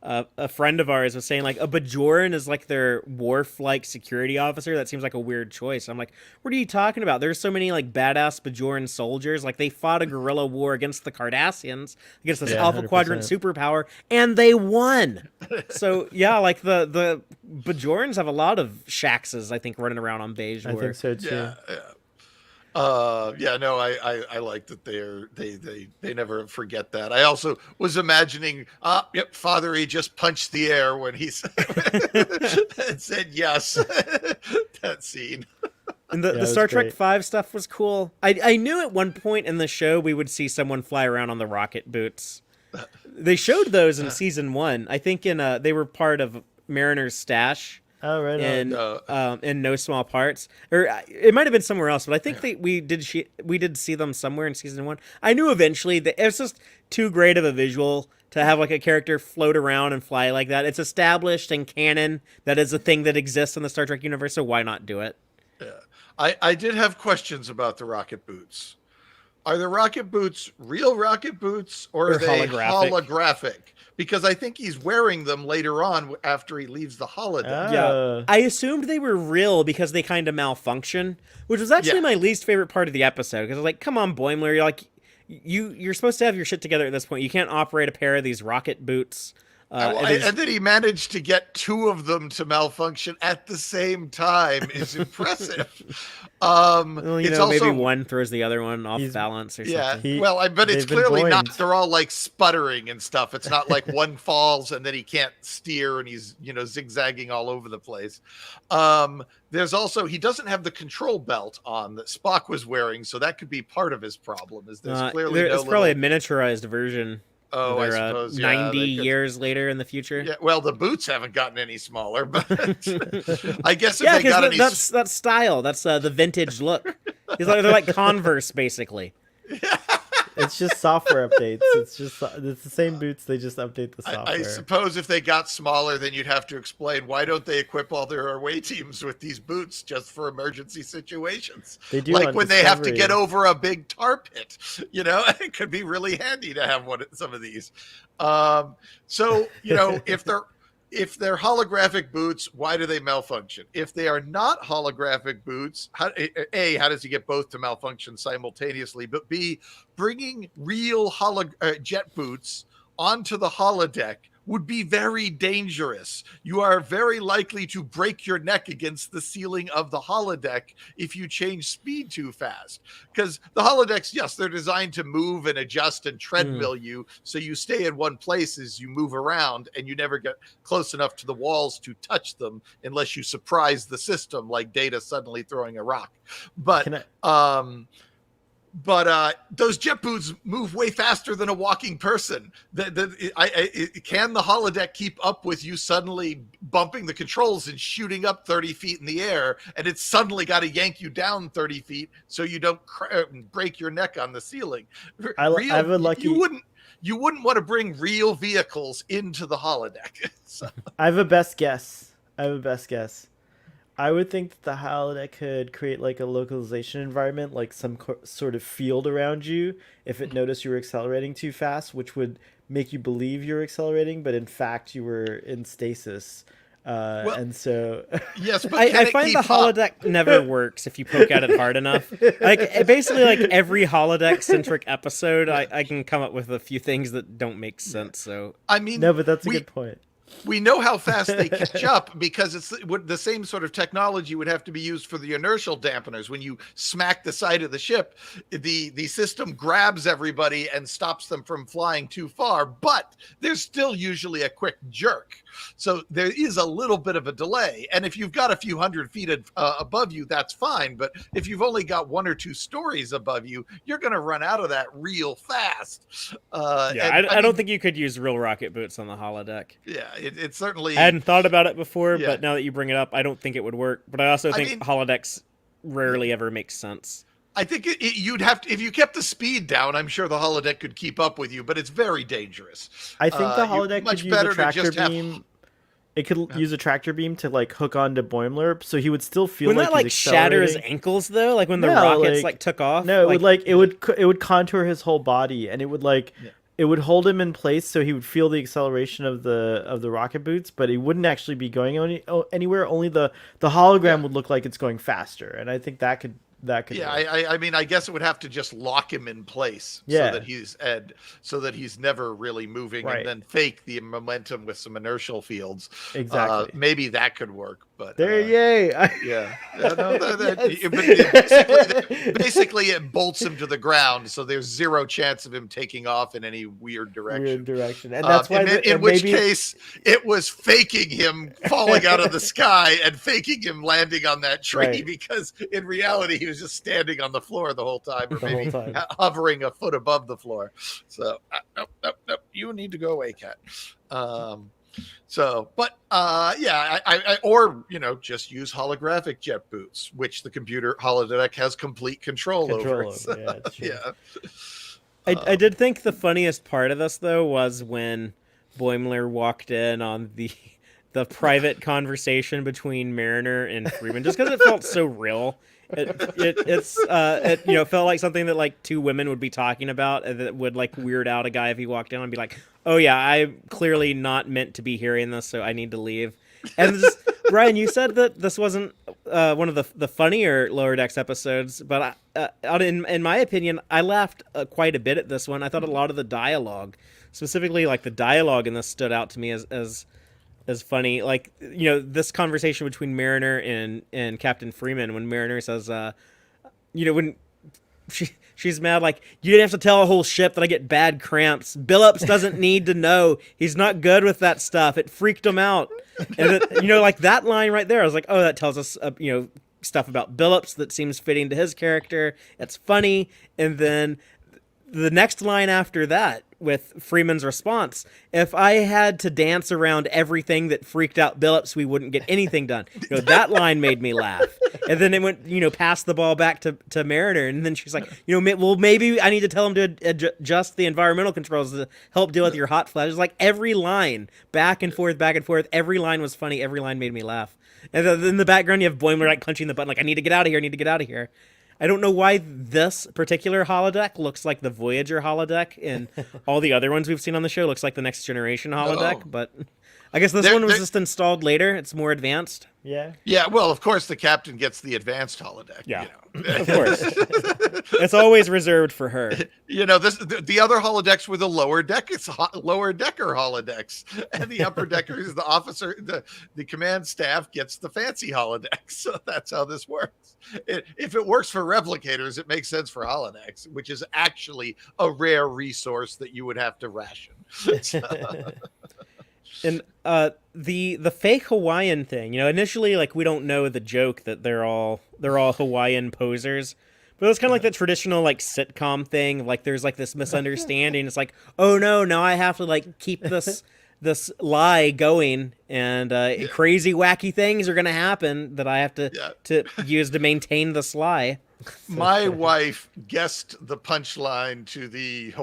a friend of ours was saying, like, a Bajoran is like their Worf-like security officer. That seems like a weird choice. I'm like, what are you talking about? There's so many, like, badass Bajoran soldiers. Like, they fought a guerrilla war against the Cardassians, against this Alpha 100%. Quadrant superpower, and they won. So, yeah, like, the Bajorans have a lot of Shaxes, I think, running around on Bajor. I think so too. No, I like that they never forget that. I also was imagining, yep, Father E just punched the air when he and said yes. That scene. And the Star Trek 5 stuff was cool. I knew at one point in the show we would see someone fly around on the rocket boots. They showed those in season 1. I think they were part of Mariner's stash. Oh, right. In No Small Parts, or it might have been somewhere else, but I think we did see them somewhere in season 1. I knew eventually that it was just too great of a visual to have like a character float around and fly like that. It's established in canon that is a thing that exists in the Star Trek universe, so why not do it? Yeah, I did have questions about the rocket boots. Are the rocket boots real rocket boots or are they holographic? Because I think he's wearing them later on after he leaves the holodeck. Yeah, I assumed they were real because they kind of malfunction, which was actually my least favorite part of the episode. Because I was like, come on, Boimler, you're like, you're supposed to have your shit together at this point. You can't operate a pair of these rocket boots. And then he managed to get 2 of them to malfunction at the same time is impressive. Well, it's maybe also, one throws the other one off balance or something. But it's clearly not. They're all like sputtering and stuff. It's not like one falls and then he can't steer and he's zigzagging all over the place. There's also he doesn't have the control belt on that Spock was wearing, so that could be part of his problem. Is there's clearly it's probably a miniaturized version. Oh, I suppose 90 years later in the future. Yeah, well, the boots haven't gotten any smaller, but I guess if they got any... that's style. That's the vintage look. They're like Converse, basically. It's just software updates. It's the same boots. They just update the software. I suppose if they got smaller, then you'd have to explain why don't they equip all their away teams with these boots just for emergency situations? They do, like when they have to get over a big tar pit. It could be really handy to have some of these. If they're holographic boots, why do they malfunction? If they are not holographic boots, how does he get both to malfunction simultaneously? But B, bringing real jet boots onto the holodeck would be very dangerous. You are very likely to break your neck against the ceiling of the holodeck if you change speed too fast. Because the holodecks, yes, they're designed to move and adjust and treadmill you, so you stay in one place as you move around and you never get close enough to the walls to touch them unless you surprise the system, like Data suddenly throwing a rock. But those jet boots move way faster than a walking person. Can the holodeck keep up with you suddenly bumping the controls and shooting up 30 feet in the air, and it's suddenly got to yank you down 30 feet so you don't break your neck on the ceiling? You wouldn't want to bring real vehicles into the holodeck. So. I have a best guess. I would think that the holodeck could create like a localization environment, like some sort of field around you if it noticed you were accelerating too fast, which would make you believe you're accelerating, but in fact you were in stasis. And so yes, but I find the holodeck never works if you poke at it hard enough. Like basically, like every holodeck centric episode, I can come up with a few things that don't make sense. So I mean, no, but that's a good point. We know how fast they catch up because it's the same sort of technology would have to be used for the inertial dampeners. When you smack the side of the ship, the system grabs everybody and stops them from flying too far, but there's still usually a quick jerk. So there is a little bit of a delay. And if you've got a few hundred feet above you, that's fine. But if you've only got 1 or 2 stories above you, you're going to run out of that real fast. I don't think you could use real rocket boots on the holodeck. Yeah, it certainly... I hadn't thought about it before, but now that you bring it up, I don't think it would work. But I also think holodecks rarely ever make sense. I think you'd have to, if you kept the speed down, I'm sure the holodeck could keep up with you, but it's very dangerous. I think the holodeck could use a tractor beam it could use a tractor beam to like hook onto Boimler, so he would still feel Wouldn't like that like he's shatter his accelerating. ankles though? Like when the No, rockets like took off? No, it like, would like it would contour his whole body, and it would like Yeah. it would hold him in place, so he would feel the acceleration of the rocket boots, but he wouldn't actually be going anywhere. Only the hologram would look like it's going faster, and I think that could Yeah, work. I mean, I guess it would have to just lock him in place Yeah. so that he's never really moving, Right. and then fake the momentum with some inertial fields. Exactly. Maybe that could work, but Yay! yeah. No, Yes. basically, it bolts him to the ground, so there's zero chance of him taking off in any weird direction. And that's why. In which case, it was faking him falling out of the sky and faking him landing on that tree, Right. because in reality, he was just standing on the floor the whole time, or The whole maybe time. hovering a foot above the floor. So, nope, you need to go away, cat. But or just use holographic jet boots, which the computer holodeck has complete control over. Yeah, it's true. Yeah. I did think the funniest part of this though was when Boimler walked in on the private conversation between Mariner and Freeman, just because it felt so real. It felt like something that like two women would be talking about, and that would like weird out a guy if he walked in and be like, "Oh yeah, I'm clearly not meant to be hearing this, so I need to leave." And Brian, you said that this wasn't one of the funnier Lower Decks episodes, but in my opinion, I laughed quite a bit at this one. I thought a lot of the dialogue, specifically like the dialogue in this, stood out to me as funny. Like, this conversation between Mariner and Captain Freeman, when Mariner says, when she's mad, like, you didn't have to tell a whole ship that I get bad cramps. Billups doesn't need to know. He's not good with that stuff. It freaked him out. And like that line right there, I was like, oh, that tells us, stuff about Billups that seems fitting to his character. It's funny. And then the next line after that, with Freeman's response, if I had to dance around everything that freaked out Billups, we wouldn't get anything done. That line made me laugh. And then it went, pass the ball back to Mariner, and then she's like, well, maybe I need to tell him to adjust the environmental controls to help deal with your hot flashes. Like every line, back and forth, every line was funny. Every line made me laugh. And then in the background, you have Boimler like punching the button, like, I need to get out of here. I don't know why this particular holodeck looks like the Voyager holodeck, and all the other ones we've seen on the show looks like the Next Generation holodeck, but I guess this one was just installed later. It's more advanced. Yeah. Yeah, well, of course, the captain gets the advanced holodeck. Yeah, of course. It's always reserved for her. The other holodecks were the lower decker holodecks, and the upper deckers, the officer, the command staff gets the fancy holodeck. So that's how this works. If it works for replicators, it makes sense for holodecks, which is actually a rare resource that you would have to ration. And the fake Hawaiian thing, initially, like, we don't know the joke that they're all Hawaiian posers, but it's kind of like the traditional like sitcom thing. Like, there's like this misunderstanding. It's like, oh no, now I have to like keep this lie going, and crazy wacky things are gonna happen that I have to use to maintain this lie. My wife guessed the punchline to the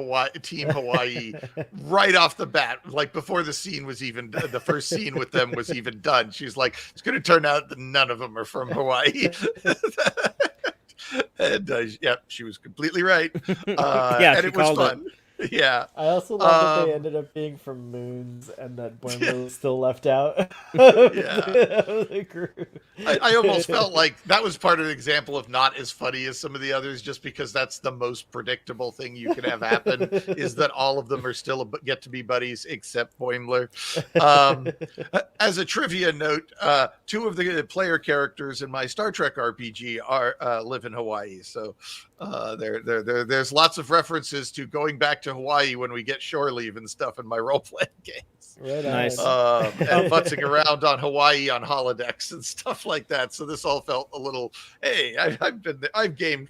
Team Hawaii right off the bat, like before the first scene with them was even done. She's like, it's going to turn out that none of them are from Hawaii. And she was completely right. And it was fun. Yeah. I also love that they ended up being from moons, and that Boimler was still left out of the group. I almost felt like that was part of an example of not as funny as some of the others, just because that's the most predictable thing you could have happen, is that all of them are still get to be buddies except Boimler. As a trivia note, two of the player characters in my Star Trek RPG live in Hawaii, so there's lots of references to going back to Hawaii when we get shore leave and stuff in my role-playing games. Right. Nice. And futzing around on Hawaii on holodecks and stuff like that. So this all felt a little, hey, I've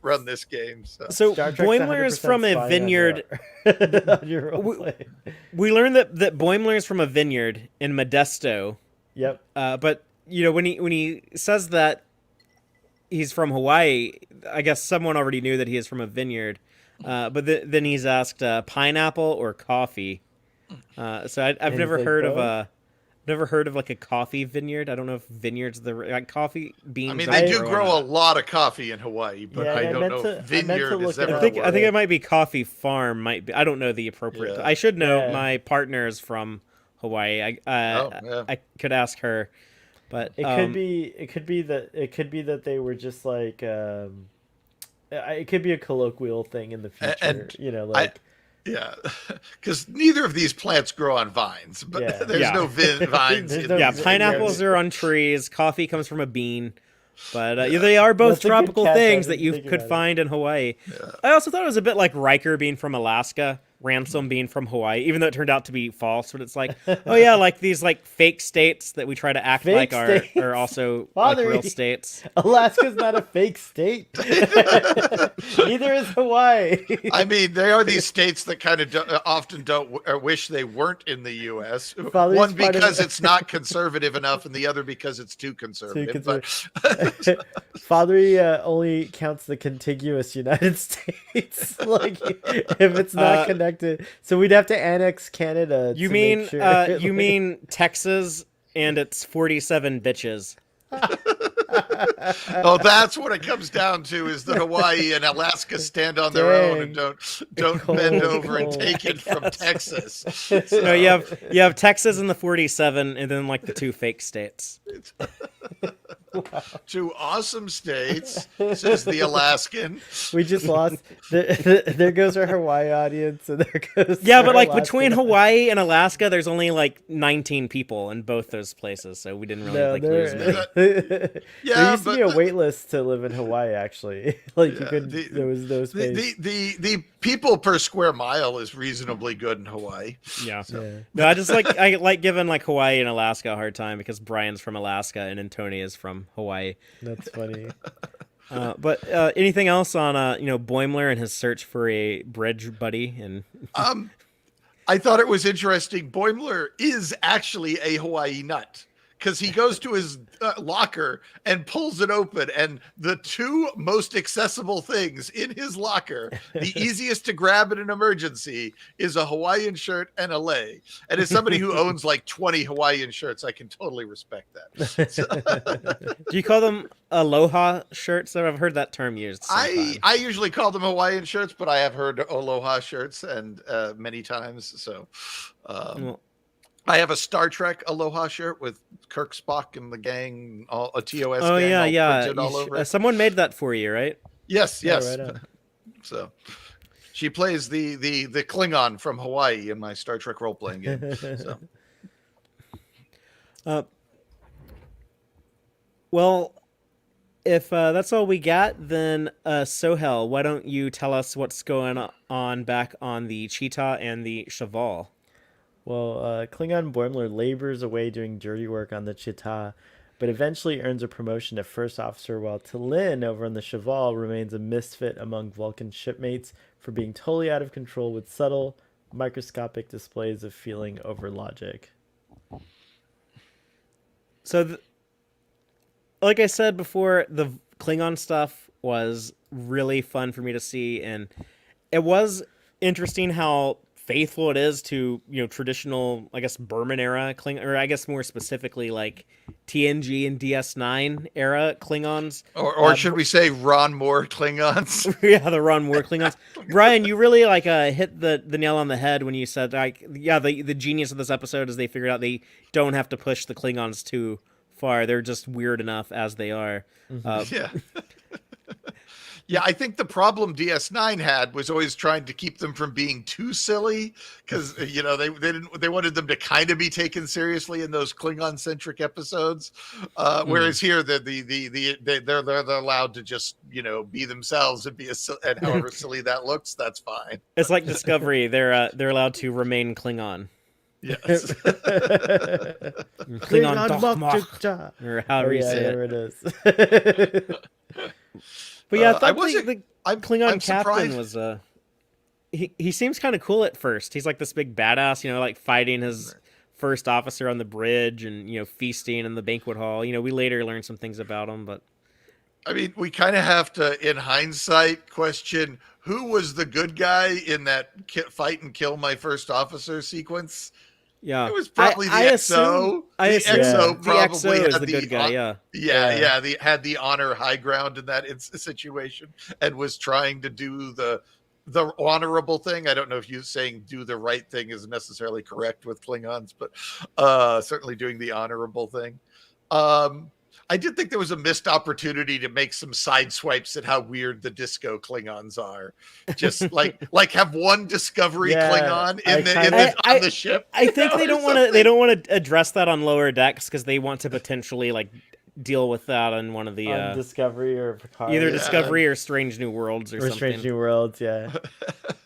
run this game. So Boimler is from a vineyard. On your role-play. We learned that Boimler is from a vineyard in Modesto. Yep. But when he says that he's from Hawaii, I guess someone already knew that he is from a vineyard. But then he's asked pineapple or coffee. So I've never heard of Never heard of like a coffee vineyard. I don't know if vineyards like coffee beans. I mean, don't they do grow grow on a lot of coffee in Hawaii, but Yeah, I and don't know if I meant to vineyard is look it ever up. I think word. it might be coffee farm. Might be. I don't know the appropriate. Yeah. I should know. Yeah. My partner is from Hawaii. Oh, yeah. I could ask her, but It could be. It could be that. It could be that they were just like. It could be a colloquial thing in the future. And you know, like. Yeah, because neither of these plants grow on vines, but Yeah. there's Yeah. no vines. There's in no- yeah, these pineapples vineyards. are on trees. Coffee comes from a bean. But they are both That's a good tropical catch. I things that didn't you think could about it. find in Hawaii. Yeah. I also thought it was a bit like Riker being from Alaska, Ransom being from Hawaii, even though it turned out to be false. But it's like, oh yeah, like these like fake states that we try to act Fake like states? are also like Father, real states. Alaska's not a fake state. Neither is Hawaii. I mean, they are these states that kind of often don't wish they weren't in the U.S. Father's One part of because it. it's not conservative enough, and the other because it's too conservative. But Father only counts the contiguous United States, like if it's not connected. So we'd have to annex Canada. You to mean make sure, you mean Texas and its 47 bitches? oh, that's what it comes down to: is that Hawaii and Alaska stand on their own and Dang. don't Cold, bend over and cold. take it from Texas. No, you have Texas and the 47, and then like the two fake states. Two awesome states, says the Alaskan. we just lost. There goes our Hawaii audience, and there goes. Yeah, our but like Alaska between audience. Hawaii and Alaska, there's only like 19 people in both those places, so we didn't really No, like lose many. there Yeah, used to but be a wait list to live in Hawaii. Actually, like you could. There was no space. the people per square mile is reasonably good in Hawaii. Yeah. Yeah. No, I like giving like Hawaii and Alaska a hard time because Brian's from Alaska and Antoni is from Hawaii. That's funny. But anything else on Boimler and his search for a bridge buddy and I thought it was interesting. Boimler is actually a Hawaii nut because he goes to his locker and pulls it open, and the two most accessible things in his locker, the easiest to grab in an emergency, is a Hawaiian shirt and a lei. And as somebody who owns like 20 Hawaiian shirts, I can totally respect that. do you call them aloha shirts? I've heard that term used. Sometimes. I usually call them Hawaiian shirts, but I have heard aloha shirts and many times. So Well, I have a Star Trek aloha shirt with Kirk, Spock, and the gang, all a TOS. oh gang, yeah, all yeah. printed all over it. Someone made that for you, right? Yes, Yeah, yes. right on. So she plays the Klingon from Hawaii in my Star Trek role playing game. So Well, if that's all we got, then Sohel, why don't you tell us what's going on back on the Cheetah and the Cheval? Well, Klingon Boimler labors away doing dirty work on the Chita, but eventually earns a promotion to first officer, while Lyn over on the Cheval remains a misfit among Vulcan shipmates for being totally out of control with subtle, microscopic displays of feeling over logic. So, like I said before, the Klingon stuff was really fun for me to see, and it was interesting how faithful it is to traditional, I guess, Berman era Klingon, or I guess more specifically like TNG and DS9 era Klingons. or should we say Ron Moore Klingons? Yeah, the Ron Moore Klingons. Brian, you really like hit the nail on the head when you said like, yeah, the genius of this episode is they figured out they don't have to push the Klingons too far. They're just weird enough as they are. Yeah. Yeah, I think the problem DS9 had was always trying to keep them from being too silly because they wanted them to kind of be taken seriously in those Klingon centric episodes, whereas here they're allowed to just be themselves and and however silly that looks, that's fine. It's like Discovery. They're allowed to remain Klingon. Yes. Klingon Dokmach, or however you say there it. it is. But yeah, I thought I'm Klingon captain surprised. was he seems kind of cool at first. He's like this big badass, like fighting his first officer on the bridge and feasting in the banquet hall. We later learned some things about him, but I mean, we kind of have to, in hindsight, question who was the good guy in that fight and kill my first officer sequence. Yeah, It was probably the XO. I The assume XO the probably XO is had the good guy. Yeah, yeah. The had the honor high ground in that situation and was trying to do the honorable thing. I don't know if you saying do the right thing is necessarily correct with Klingons, but certainly doing the honorable thing. I did think there was a missed opportunity to make some side swipes at how weird the disco Klingons are. Just like have one Discovery Yeah, Klingon I in the kinda- on the ship. I think you know, they or don't want to. They something. don't want to address that on lower decks because they want to potentially like deal with that on one of the on Discovery or Picard. either Yeah. Discovery or Strange New Worlds or something. Strange New Worlds, yeah.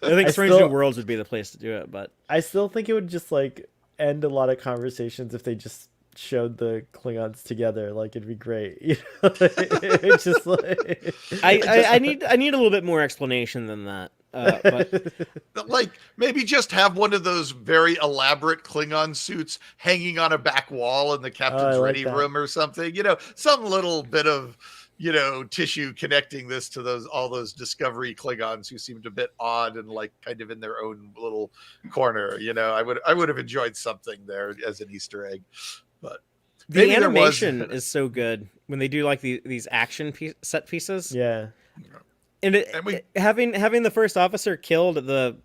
I think I Strange still- New Worlds would be the place to do it, but I still think it would just like end a lot of conversations if they just showed the Klingons together. Like it'd be great. You know? It's just like I need a little bit more explanation than that. But Like maybe just have one of those very elaborate Klingon suits hanging on a back wall in the captain's like ready that. room or something. You know, some little bit of tissue connecting this to all those Discovery Klingons who seemed a bit odd and like kind of in their own little corner. I would have enjoyed something there as an Easter egg, but the maybe there was- animation is so good when they do like these action set pieces. yeah. And, having the first officer killed at the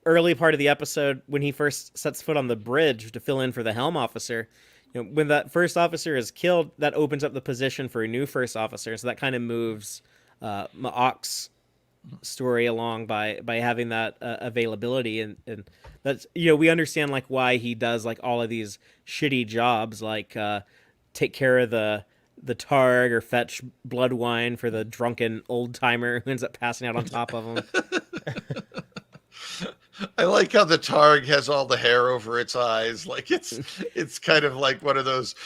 early part of the episode when he first sets foot on the bridge to fill in for the helm officer, when that first officer is killed, that opens up the position for a new first officer. So that kind of moves Ma'ok's story along by having that availability, and that's we understand like why he does like all of these shitty jobs, like take care of the targ or fetch blood wine for the drunken old timer who ends up passing out on top of him. I like how the Targ has all the hair over its eyes. Like it's kind of like one of those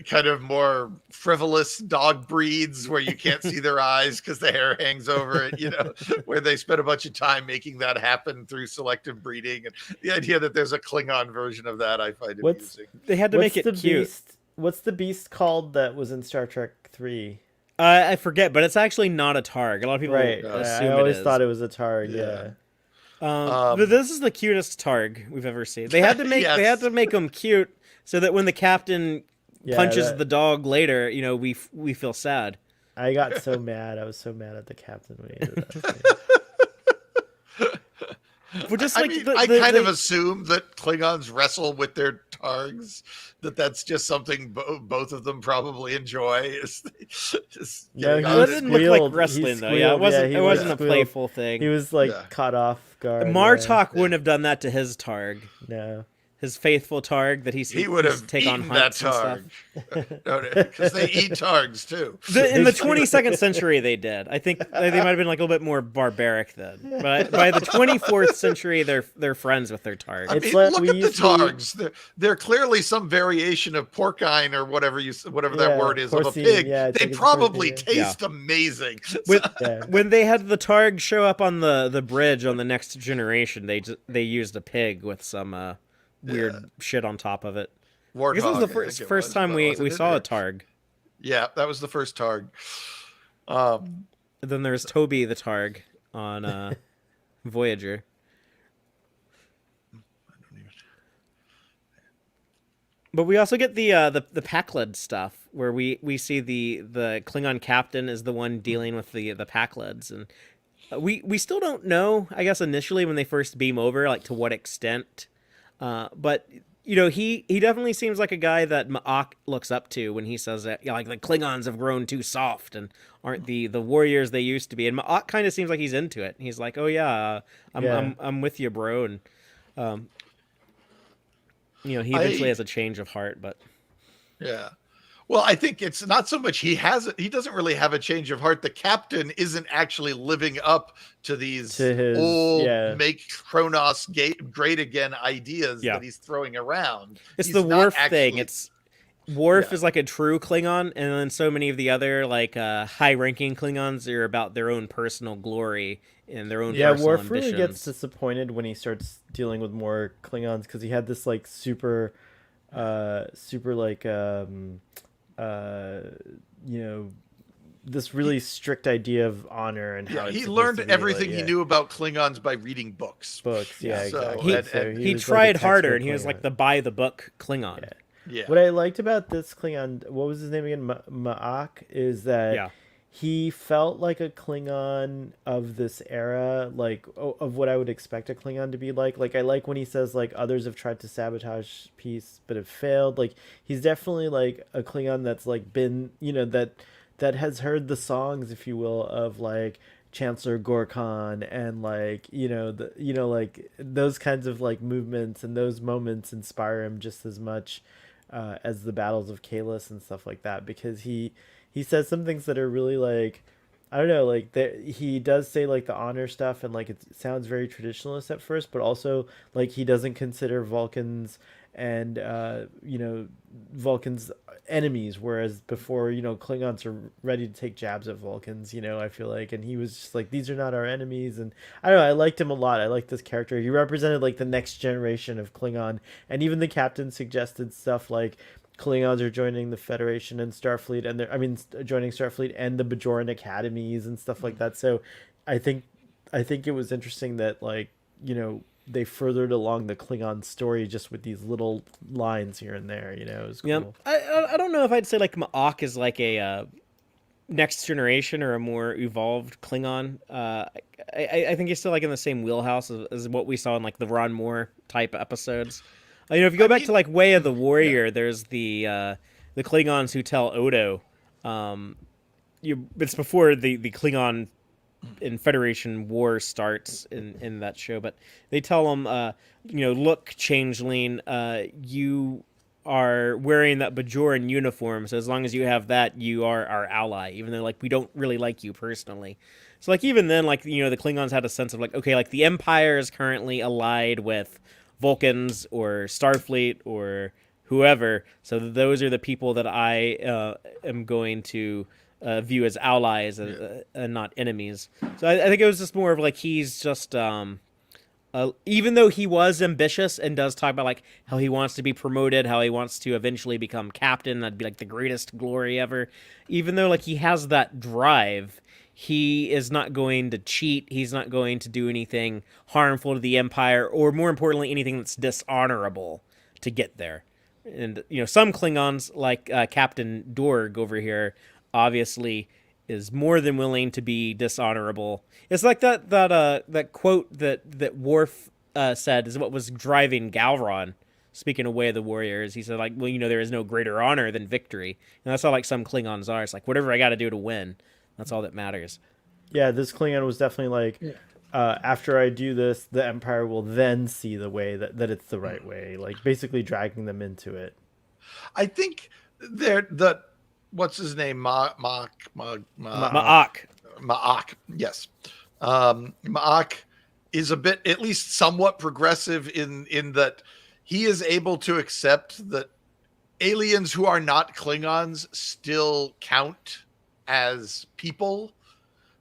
kind of more frivolous dog breeds where you can't see their eyes because the hair hangs over it, where they spend a bunch of time making that happen through selective breeding. And the idea that there's a Klingon version of that, I find amusing. They had to make it cute. What's the beast called that was in Star Trek 3? I forget, but it's actually not a Targ. A lot of people assume I always it is. thought it was a Targ, yeah. But this is the cutest Targ we've ever seen. They had to make Yes. they had to make him cute so that when the captain punches the dog later, we feel sad. I got so mad. I was so mad at the captain when he did that. But just I like mean, I kind of assume that Klingons wrestle with their Targs. That's just something both of them probably enjoy. No, it he didn't look like squealed. wrestling He though. Yeah, squealed. it wasn't a squealed. playful thing. He was like caught off guard. Martok wouldn't have done that to his Targ. No. His faithful Targ that he would have take on eaten that hunts and stuff. Targ because they eat Targs too. In the 22nd century, they did. I think they might have been like a little bit more barbaric then. But by the 24th century, they're friends with their Targ. I mean, look at the Targs. They're clearly some variation of porcine or whatever that word is of a pig. They probably taste amazing. When they had the Targ show up on the bridge on the Next Generation, they used a pig with some weird shit on top of it. Warthog, this was the first time we saw a Targ. Yeah, that was the first Targ. Then there's Toby the Targ on Voyager. But we also get the Pakled stuff where we see the Klingon captain is the one dealing with the Pakleds, and we still don't know, I guess initially when they first beam over, like to what extent. But he definitely seems like a guy that Ma'ok looks up to when he says that like the Klingons have grown too soft and aren't the warriors they used to be. And Ma'ok kind of seems like he's into it. He's like, oh yeah, I'm with you, bro. And he eventually has a change of heart, but yeah. Well, I think it's not so much he doesn't really have a change of heart. The captain isn't actually living up to these old make Kronos great again ideas that he's throwing around. It's the Worf thing. It's Worf is like a true Klingon, and then so many of the other like high-ranking Klingons are about their own personal glory and their own personal Worf ambitions. really gets disappointed when he starts dealing with more Klingons because he had this like super like this really strict idea of honor and how Yeah, it's he supposed learned to be, everything like, he yeah, knew about Klingons by reading books. books. Yeah, So exactly. and, So and He was like a tried harder, textbook and he was like Klingon. the by the book Klingon. Yeah. yeah, What I liked about this Klingon, what was his name again? Ma'ak, is that Yeah. he felt like a Klingon of this era, like of what I would expect a Klingon to be like. Like I like when he says like others have tried to sabotage peace but have failed. Like he's definitely like a Klingon that's like been, that has heard the songs, if you will, of like Chancellor Gorkon and like like those kinds of like movements and those moments inspire him just as much as the battles of Kalis and stuff like that, because he says some things that are really like, I don't know, like he does say like the honor stuff, and like it sounds very traditionalist at first, but also like he doesn't consider Vulcans and Vulcans enemies, whereas before, Klingons are ready to take jabs at Vulcans, I feel like, and he was just like, these are not our enemies. And I don't know, I liked him a lot. I liked this character. He represented like the next generation of Klingon, and even the captain suggested stuff like Klingons are joining the Federation and Starfleet, and joining Starfleet and the Bajoran academies and stuff like that. So I think it was interesting that, like, they furthered along the Klingon story just with these little lines here and there. It was cool. Yeah, I don't know if I'd say like Ma'ak is like a next generation or a more evolved Klingon. I think he's still like in the same wheelhouse as what we saw in like the Ron Moore type episodes. If you go back to like Way of the Warrior, there's the Klingons who tell Odo, it's before the Klingon and Federation war starts in that show, but they tell him, look, changeling, you are wearing that Bajoran uniform, so as long as you have that, you are our ally, even though like we don't really like you personally. So like even then, like the Klingons had a sense of like, okay, like the Empire is currently allied with Vulcans or Starfleet or whoever, so those are the people that I am going to view as allies and not enemies. So I think it was just more of like he's just even though he was ambitious and does talk about like how he wants to be promoted, how he wants to eventually become captain, that'd be like the greatest glory ever. Even though like he has that drive, he is not going to cheat. He's not going to do anything harmful to the Empire, or more importantly, anything that's dishonorable to get there. And some Klingons, like Captain Dorg over here, obviously is more than willing to be dishonorable. It's like that quote that Worf said is what was driving Galron. Speaking of Way of the Warriors, he said like, well, there is no greater honor than victory, and that's how like some Klingons are. It's like whatever I got to do to win. That's all that matters. Yeah, this Klingon was definitely like, after I do this, the Empire will then see the way that it's the right way, like basically dragging them into it. I think what's his name? Ma'ak. Yes. Ma'ak is a bit, at least somewhat progressive in that he is able to accept that aliens who are not Klingons still count as people,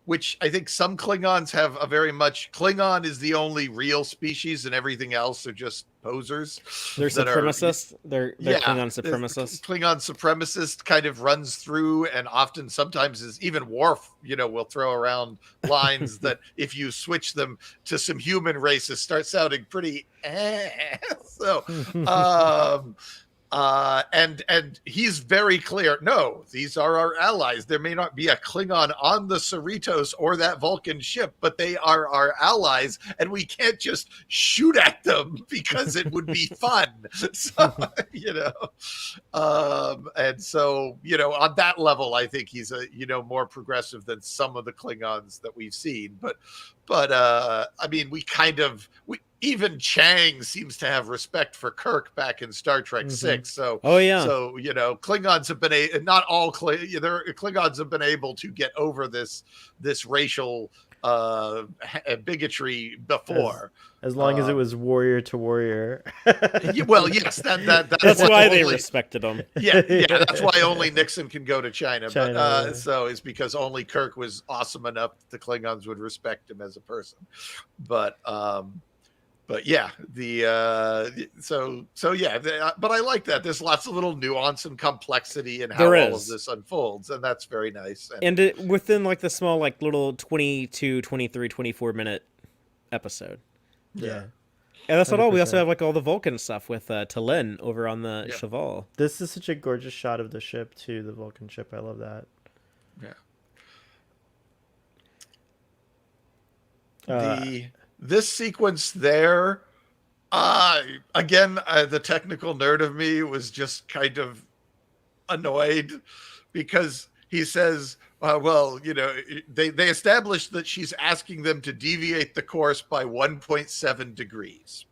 which I think some Klingons have a very much, Klingon is the only real species and everything else are just posers. They're supremacists. They're Klingon supremacists. Klingon supremacist kind of runs through, and often sometimes is even Worf, will throw around lines that if you switch them to some human races start sounding pretty so and he's very clear. No, these are our allies. There may not be a Klingon on the Cerritos or that Vulcan ship, but they are our allies, and we can't just shoot at them because it would be fun. So, and so, on that level, I think he's more progressive than some of the Klingons that we've seen. But I mean, even Chang seems to have respect for Kirk back in Star Trek 6. So, Klingons have been not all Klingons have been able to get over this racial bigotry before. As long as it was warrior to warrior. Well, yes, that's why they respected him. Yeah, that's why only Nixon can go to China. But so it's because only Kirk was awesome enough that the Klingons would respect him as a person. But but yeah, so yeah, but I like that. There's lots of little nuance and complexity in how There all of is. this unfolds, and that's very nice. And within like the small, like little 22, 23, 24 minute episode. Yeah. And that's not all. We also 100%. have like all the Vulcan stuff with Talin over on the Yeah. Cheval. This is such a gorgeous shot of the ship too, the Vulcan ship. I love that. Yeah. This sequence there, again, the technical nerd of me was just kind of annoyed because he says, well, you know, they established that she's asking them to deviate the course by 1.7 degrees.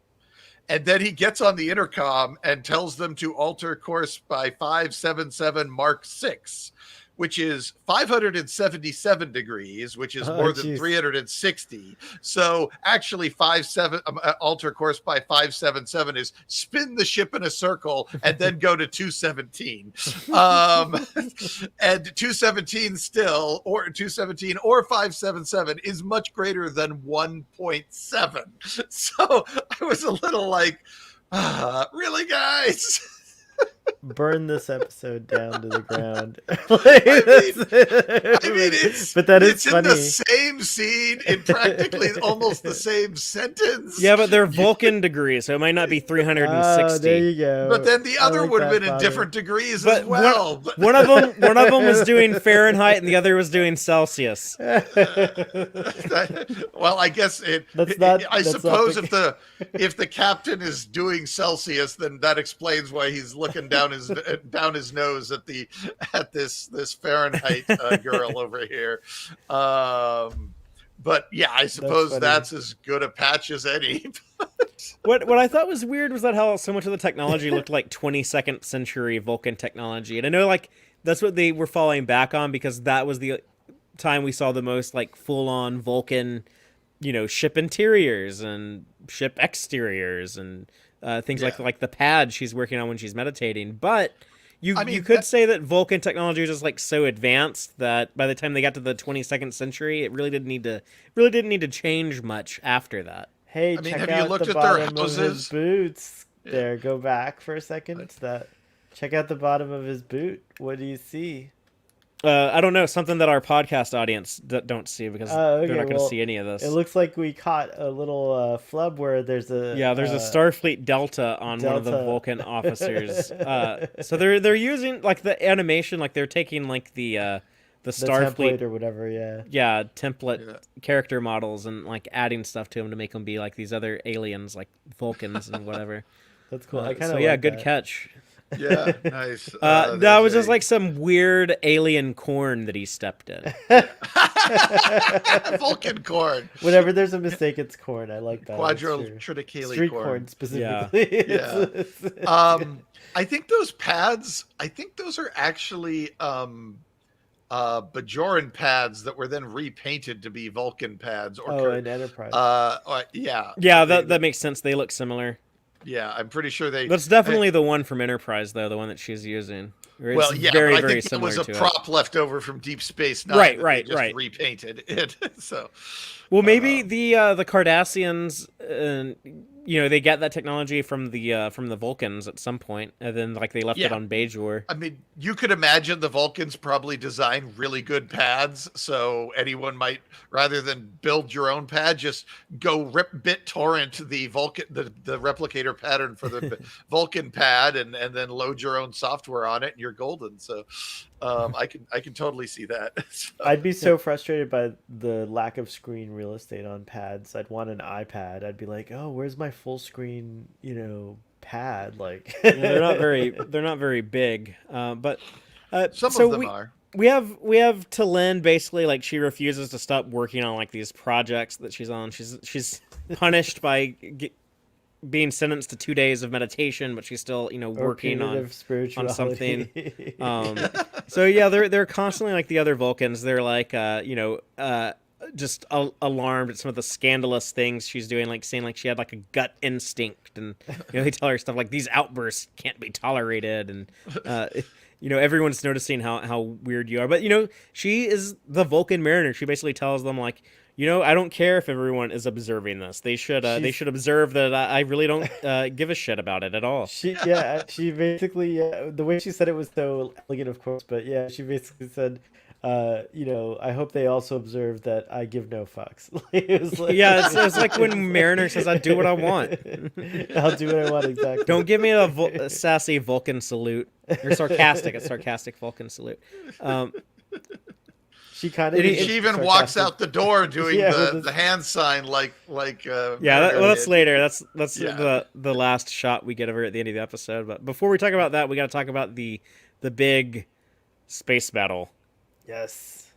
And then he gets on the intercom and tells them to alter course by 577 Mark 6, which is 577 degrees, which is more than 360. So actually, alter course by 577 is spin the ship in a circle and then go to 217. And 217 still, or 217 or 577 is much greater than 1.7. So I was a little like, really, guys? Burn this episode down to the ground. I mean, it's but that is it's funny. in the same scene in practically almost the same sentence. Yeah, but they're Vulcan degrees, so it might not be 360. Oh, there you go. But then the other like would have that, been in Bobby. different degrees But as well. one of them was doing Fahrenheit and the other was doing Celsius. Well, I guess I suppose if the captain is doing Celsius, then that explains why he's looking down his nose at this Fahrenheit girl over here. But yeah, I suppose that's as good a patch as any. What I thought was weird was that how so much of the technology looked like 22nd century Vulcan technology, and I know like that's what they were falling back on because that was the time we saw the most like full on Vulcan, you know, ship interiors and ship exteriors and things like the pad she's working on when she's meditating. But you could say that Vulcan technology was just like so advanced that by the time they got to the 22nd century, it really didn't need to change much after that. Hey, I mean, check have you out looked the at their bottom of his houses? boots. Yeah. There, go back for a second. Check out the bottom of his boot. What do you see? I don't know, something that our podcast audience don't see because they're not going to see any of this. It looks like we caught a little flub where there's a Starfleet Delta on one of the Vulcan officers. So they're using like the animation, like they're taking like the Starfleet template or whatever, template character models and like adding stuff to them to make them be like these other aliens, like Vulcans and whatever. That's cool. I kind of good catch. Yeah, nice. That was just like some weird alien corn that he stepped in. Vulcan corn. Whenever there's a mistake, it's corn. I like that. Quadrilaterally Street corn specifically. Yeah. I think those pads. I think those are actually Bajoran pads that were then repainted to be Vulcan pads. An Enterprise. Yeah, that makes sense. They look similar. Yeah, I'm pretty sure That's definitely the one from Enterprise, though, the one that she's using. Well, yeah, very, but I very think it was a to prop left over from Deep Space Nine. Right. Repainted it. So, well, maybe the Cardassians, they get that technology from the Vulcans at some point, and then like they left it on Bajor. I mean, you could imagine the Vulcans probably design really good pads, so anyone might, rather than build your own pad, just go rip BitTorrent the Vulcan the replicator pattern for the Vulcan pad, and then load your own software on it, and you're golden. So, I can totally see that. So, I'd be so frustrated by the lack of screen real estate on pads. I'd want an iPad. I'd be like, oh, where's my full screen, pad? Like they're not very big. But some of them are. We have Talin basically like she refuses to stop working on like these projects that she's on. She's punished by being sentenced to 2 days of meditation, but she's still working on something. So yeah, they're constantly like the other Vulcans. They're like just alarmed at some of the scandalous things she's doing, like saying like she had like a gut instinct, and they tell her stuff like these outbursts can't be tolerated, and everyone's noticing how weird you are. But she is the Vulcan mariner. She basically tells them like, I don't care if everyone is observing this. They should observe that I really don't give a shit about it at all. She basically, the way she said it was so elegant, of course, but yeah, she basically said, I hope they also observe that I give no fucks. It was like, yeah, it's like when Mariner says, "I do what I want." I'll do what I want, exactly. Don't give me a sassy Vulcan salute or sarcastic Vulcan salute. She kind of. She even walks out the door doing the hand sign like. That's later. That's the last shot we get of her at the end of the episode. But before we talk about that, we got to talk about the big space battle. Yes.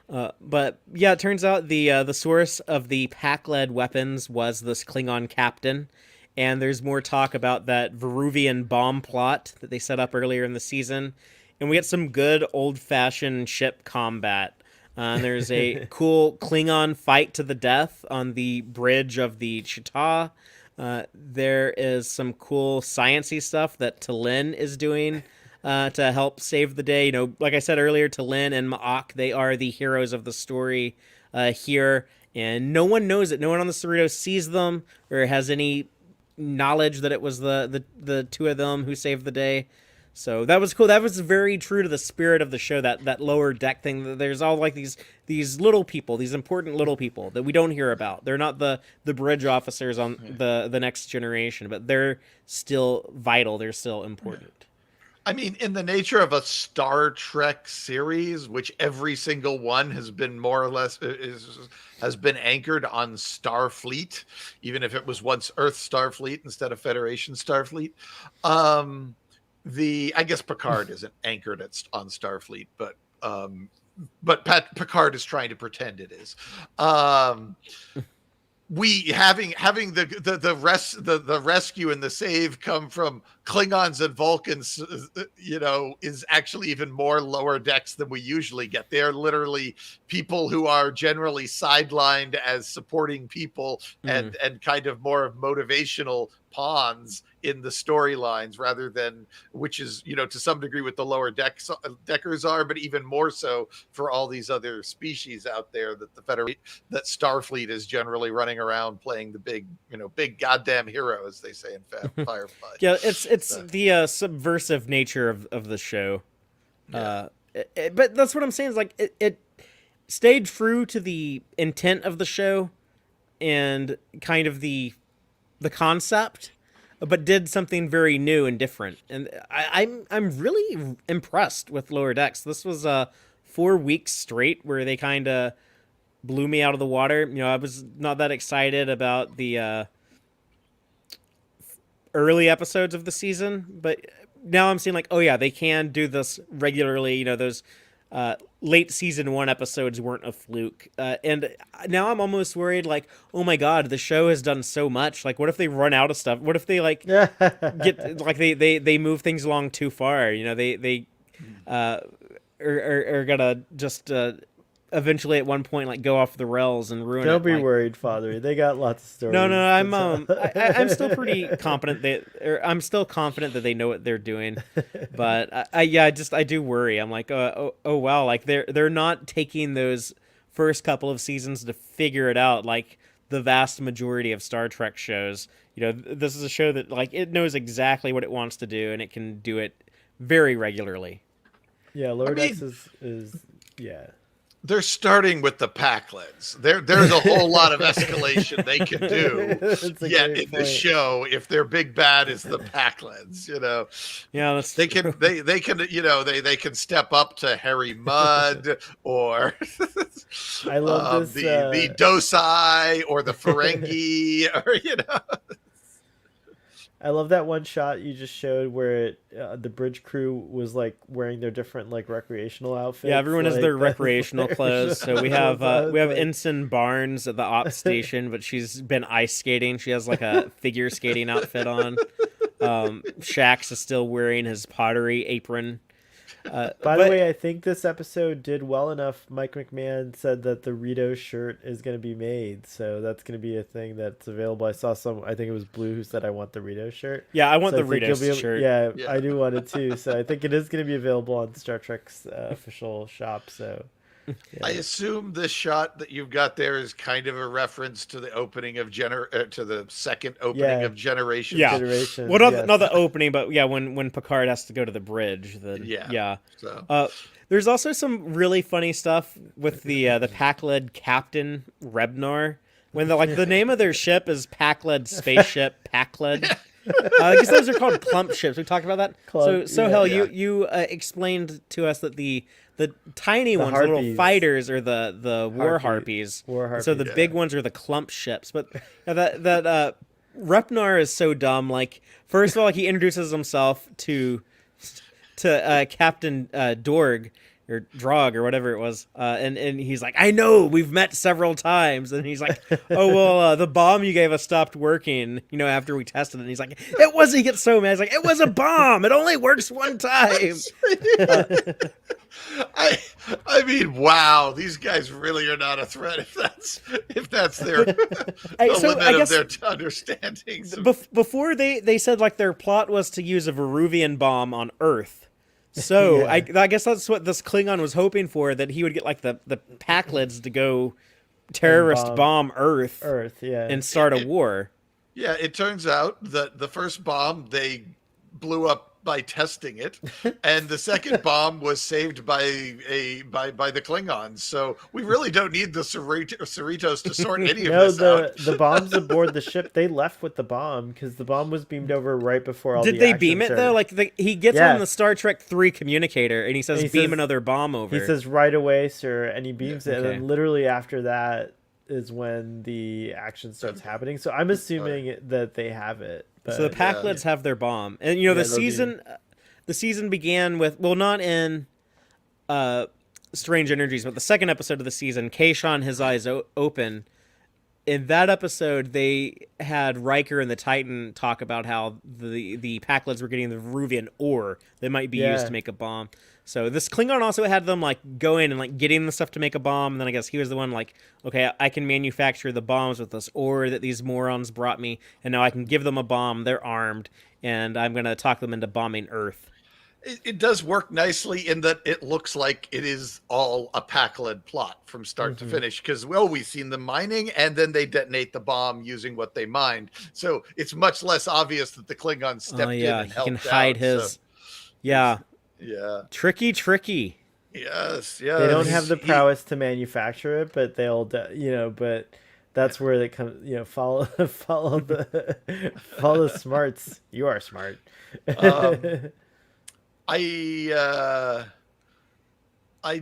But yeah, it turns out the source of the pack-led weapons was this Klingon captain, and there's more talk about that Veruvian bomb plot that they set up earlier in the season, and we get some good old-fashioned ship combat. There's a cool Klingon fight to the death on the bridge of the Chita. There is some cool sciencey stuff that Lyn is doing. To help save the day. Like I said earlier, Lyn and Ma'ak, they are the heroes of the story here, and no one knows it. No one on the Cerritos sees them or has any knowledge that it was the two of them who saved the day. So that was cool. That was very true to the spirit of the show, that lower deck thing. There's all like these little people, these important little people that we don't hear about. They're not the bridge officers on the next generation, but they're still vital. They're still important. I mean, in the nature of a Star Trek series, which every single one has been more or less has been anchored on Starfleet, even if it was once Earth Starfleet instead of Federation Starfleet. I guess Picard isn't anchored on Starfleet, but Picard is trying to pretend it is. We having the rescue and the save come from Klingons and Vulcans, is actually even more lower decks than we usually get. They're literally people who are generally sidelined as supporting people and kind of more of motivational pawns in the storylines, rather than, which is, to some degree what the lower deckers are, but even more so for all these other species out there that that Starfleet is generally running around playing the big goddamn hero, as they say in Firefly. Yeah, it's the subversive nature of the show. Yeah. But that's what I'm saying is like it stayed true to the intent of the show and kind of the concept, but did something very new and different. And I'm really impressed with Lower Decks. This was 4 weeks straight where they kind of blew me out of the water. I was not that excited about the early episodes of the season, but now I'm seeing like, oh yeah, they can do this regularly. Those late season 1 episodes weren't a fluke. And now I'm almost worried, like, oh my God, the show has done so much. Like, what if they run out of stuff? What if they like get like they move things along too far? They are gonna just eventually at one point like go off the rails and ruin it. Don't be worried, Father. They got lots of stories. No, I'm still pretty confident I'm still confident that they know what they're doing. But I do worry. I'm like, oh wow, like they're not taking those first couple of seasons to figure it out like the vast majority of Star Trek shows. This is a show that like it knows exactly what it wants to do and it can do it very regularly. Yeah, Lower Decks is yeah. They're starting with the Packlets. There's a whole lot of escalation they can do yet in the show if their big bad is the Packlets. Yeah, that's they can they can step up to Harry Mudd or I love this the Dosai or the Ferengi or I love that one shot you just showed where the bridge crew was like wearing their different like recreational outfits. Yeah, everyone has their recreational clothes. So we have Ensign Barnes at the ops station, but she's been ice skating. She has like a figure skating outfit on. Shax is still wearing his pottery apron. By the way, I think this episode did well enough. Mike McMahon said that the Rito shirt is going to be made, so that's going to be a thing that's available. I saw I think it was Blue who said I want the Rito shirt. Yeah, I want So the I think Ritos shirt. Yeah, Yeah. I do want it too. So I think it is going to be available on Star Trek's official shop. So yeah. I assume this shot that you've got there is kind of a reference to the opening of to the second opening Yeah. of Generations. Yeah. Consideration, Well, not, yes. not the opening, but yeah, when Picard has to go to the bridge. Yeah. So There's also some really funny stuff with the Pac-Led Captain Rebnar. When the name of their ship is Pac-Led Spaceship Pac-Led. I guess those are called clump ships. We talked about that. Yeah. You explained to us that the tiny ones, the little harpies. fighters, are the war harpies. So the big ones are the clump ships. But that Repnar is so dumb. Like, first of all, he introduces himself to Captain Dorg or Drog or whatever it was, and he's like, I know, we've met several times, and he's like, oh well, the bomb you gave us stopped working, after we tested it. And he's like, it wasn't. He gets so mad. He's like, it was a bomb. It only works one time. I mean, wow, these guys really are not a threat if that's their limit of their understandings. Before they said like their plot was to use a Veruvian bomb on Earth. So I guess that's what this Klingon was hoping for, that he would get like the Pac-Lids to go terrorist bomb Earth, and start a war. Yeah, it turns out that the first bomb they blew up by testing it, and the second bomb was saved by the Klingons. So we really don't need the Cerritos to sort any of this out. The bombs aboard the ship, they left with the bomb because the bomb was beamed over right before all. Did they beam it though? Like he gets on the Star Trek 3 communicator and he says, "Beam another bomb over." He says, "Right away, sir," and he beams it, and then literally after that is when the action starts happening. So I'm assuming that they have it. But, so the Pac-Lids have their bomb, and the season began with, well, not in Strange Energies, but the second episode of the season, Kayshawn, his eyes open. In that episode, they had Riker and the Titan talk about how the Pac-Lids were getting the Veruvian ore that might be used to make a bomb. So this Klingon also had them like go in and like getting the stuff to make a bomb, and then I guess he was the one like, okay, I can manufacture the bombs with this ore that these morons brought me, and now I can give them a bomb. They're armed, and I'm gonna talk them into bombing Earth. It does work nicely in that it looks like it is all a Pac-Led plot from start to finish, because we've seen them mining and then they detonate the bomb using what they mined. So it's much less obvious that the Klingons stepped in and helped out. He can hide his. So. Yeah. Tricky. Yes. They don't have the prowess to manufacture it, but they'll, but that's where they come, follow the smarts. You are smart. I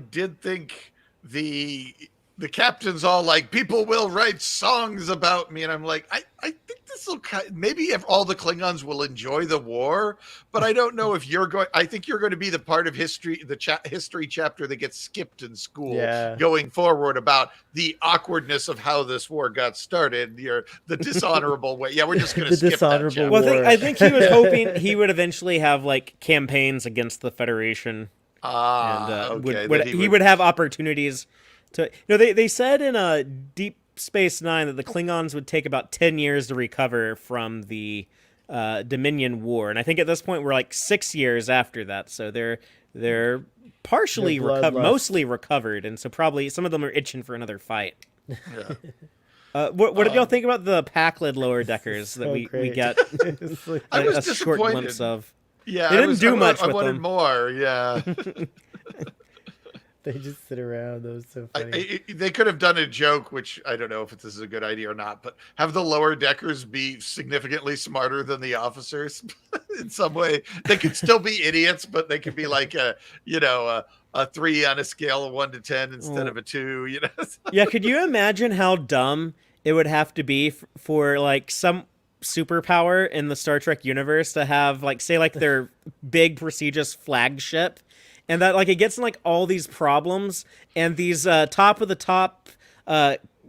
did think the captain's all like, people will write songs about me, and I'm like, I think this will maybe if all the Klingons will enjoy the war, but I don't know if I think you're going to be the part of history, history chapter that gets skipped in school going forward about the awkwardness of how this war got started, the dishonorable way. Yeah, we're just going to skip that chapter. Well, I think he was hoping he would eventually have like campaigns against the Federation. He would have opportunities to. They said in Deep Space Nine that the Klingons would take about 10 years to recover from the Dominion War, and I think at this point we're like 6 years after that, so they're partially mostly recovered, and so probably some of them are itching for another fight. Yeah. What did y'all think about the Pac-Lid lower deckers that we get a short glimpse of? Yeah, they didn't do much with them. I wanted more. Yeah. They just sit around. That was so funny. They could have done a joke, which I don't know if this is a good idea or not, but have the lower deckers be significantly smarter than the officers in some way. They could still be idiots, but they could be like a 3 on a scale of 1 to 10 instead of a 2. Yeah, could you imagine how dumb it would have to be for like some superpower in the Star Trek universe to have like, say, like their big prestigious flagship, and that like it gets in like all these problems, and these top of the top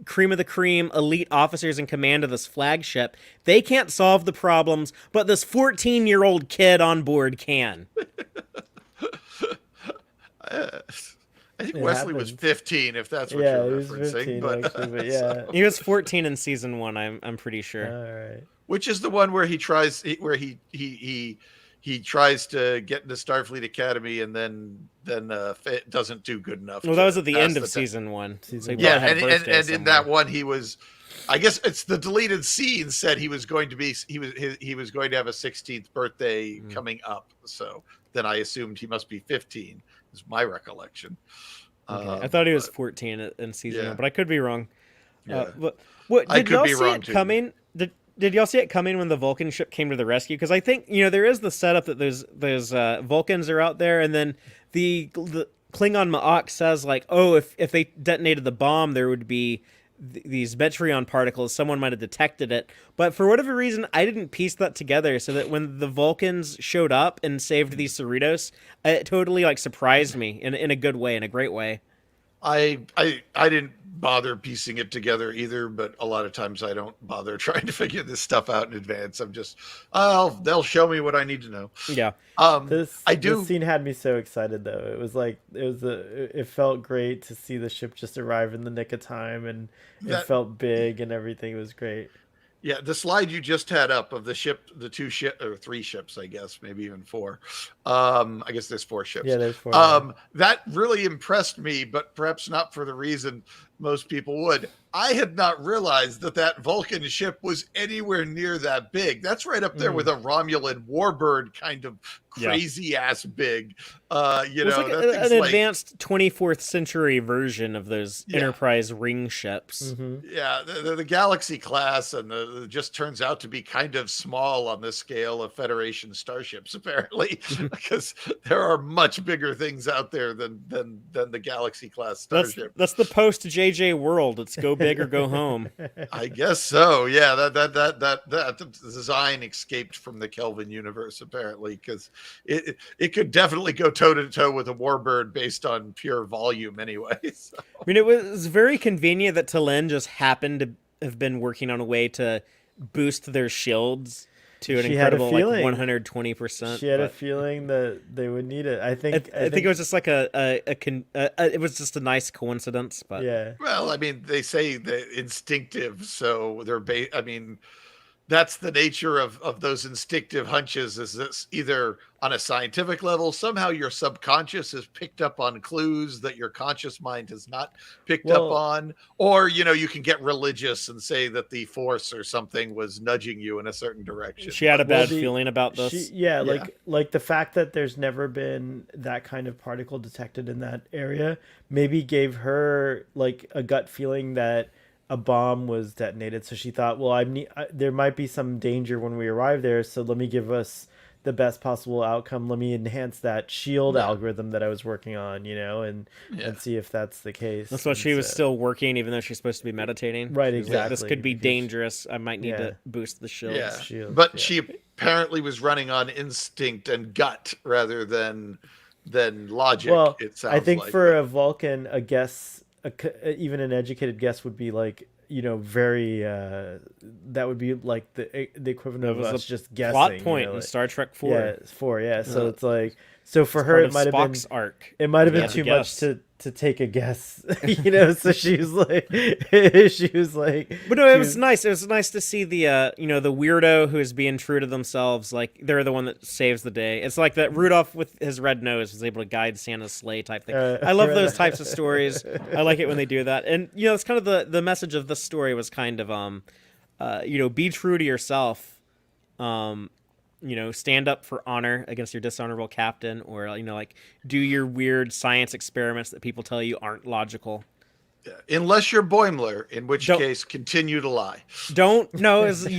cream of the cream elite officers in command of this flagship, they can't solve the problems, but this 14-year-old kid on board can. I think It Wesley was happens. 15, if that's what Yeah, he you're was referencing. 15 But actually, but yeah. He was 14 in season 1. I'm pretty sure. All right. which is the one where he tries, where he tries to get into Starfleet Academy and then doesn't do good enough. Well, that was to at the pass end of the season 1. Season So he one. Yeah, probably had a and birthday in that somewhere. one he was, I guess it's the deleted scene said he was going to be he was going to have a 16th birthday coming up. So then I assumed he must be 15. Is my recollection. Okay. I thought he was 14 in season 1, but I could be wrong. Yeah, But what I did could y'all be see wrong, it too. coming? Did y'all see it coming when the Vulcan ship came to the rescue? Because I think there is the setup that those Vulcans are out there, and then the Klingon Ma'ak says like, oh, if they detonated the bomb, there would be these Metreon particles. Someone might have detected it, but for whatever reason, I didn't piece that together. So that when the Vulcans showed up and saved these Cerritos, it totally like surprised me in a good way, in a great way. I didn't bother piecing it together either, but a lot of times I don't bother trying to figure this stuff out in advance. I'm just, they'll show me what I need to know. Yeah. This I do. This scene had me so excited though. It was like it felt great to see the ship just arrive in the nick of time, and it felt big and everything was great. Yeah, the slide you just had up of the ship, the or 3 ships, I guess, maybe even 4. I guess there's 4 ships. Yeah, there's 4. That really impressed me, but perhaps not for the reason most people would. I had not realized that Vulcan ship was anywhere near that big. That's right up there with a Romulan warbird kind of crazy ass big. It's like an advanced 24th century version of those Enterprise ring ships. Mm-hmm. Yeah, the Galaxy class, and it just turns out to be kind of small on the scale of Federation starships, apparently, because there are much bigger things out there than the Galaxy class starship. That's the post JJ world. It's go big or go home. I guess so. Yeah, that design escaped from the Kelvin universe, apparently, because it could definitely go toe to toe with a warbird based on pure volume, anyway. So. I mean, it was very convenient that Lyn just happened to have been working on a way to boost their shields to an incredible like 120%. She had a feeling that they would need it. I think it was just like it was just a nice coincidence, but yeah. Well, I mean, they say the instinctive, so they're I mean, that's the nature of those instinctive hunches, is this either on a scientific level, somehow your subconscious has picked up on clues that your conscious mind has not picked up on, or, you can get religious and say that the force or something was nudging you in a certain direction. She had a bad feeling about this. Like the fact that there's never been that kind of particle detected in that area maybe gave her like a gut feeling that a bomb was detonated. So she thought, well, there might be some danger when we arrive there, so let me give us the best possible outcome. Let me enhance that shield algorithm that I was working on, and see if that's the case. That's why she was still working, even though she's supposed to be meditating. Right, exactly. exactly. This could be dangerous. I might need to boost the shields. Yeah. Shields, but she apparently was running on instinct and gut rather than logic. Well, it sounds I think like. for a Vulcan, a guess, even an educated guess would be like, very that would be like the equivalent of us just guessing. Plot point in Star Trek 4. Yeah, 4. Yeah, so it's like, so for her it might have been arc. It might have been too much to take a guess, So she was like, But no, it was nice. It was nice to see the the weirdo who is being true to themselves. Like they're the one that saves the day. It's like that Rudolph with his red nose was able to guide Santa's sleigh type thing. I love those types of stories. I like it when they do that. And it's kind of the message of this story was kind of be true to yourself. Stand up for honor against your dishonorable captain, or like do your weird science experiments that people tell you aren't logical. Unless you're Boimler, in which case continue to lie. You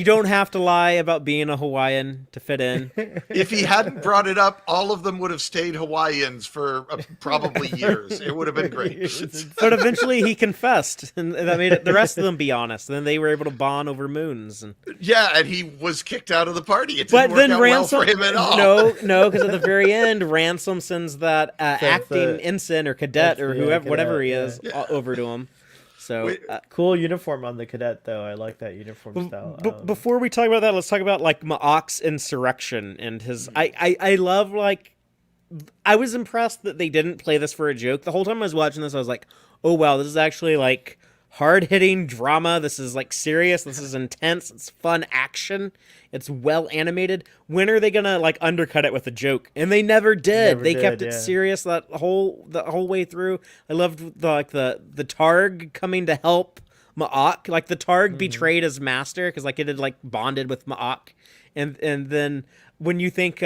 don't have to lie about being a Hawaiian to fit in. If he hadn't brought it up, all of them would have stayed Hawaiians for probably years. It would have been great. But eventually he confessed, and that made the rest of them be honest. And then they were able to bond over moons. And he was kicked out of the party. It didn't work out well for him at all. No, because at the very end, Ransom sends that acting ensign or cadet or whoever, whatever he is, over to him. So cool uniform on the cadet, though. I like that uniform style. Before we talk about that, let's talk about like Ma'ak's insurrection and his. I love like I was impressed that they didn't play this for a joke. The whole time I was watching this, I was like, oh wow, this is actually like hard-hitting drama. This is like serious. This is intense. It's fun action. It's well animated. When are they gonna like undercut it with a joke? And they never did. They kept it serious the whole way through. I loved the Targ coming to help Ma'ok. Like the Targ betrayed his master because like it had like bonded with Ma'ok, and then when you think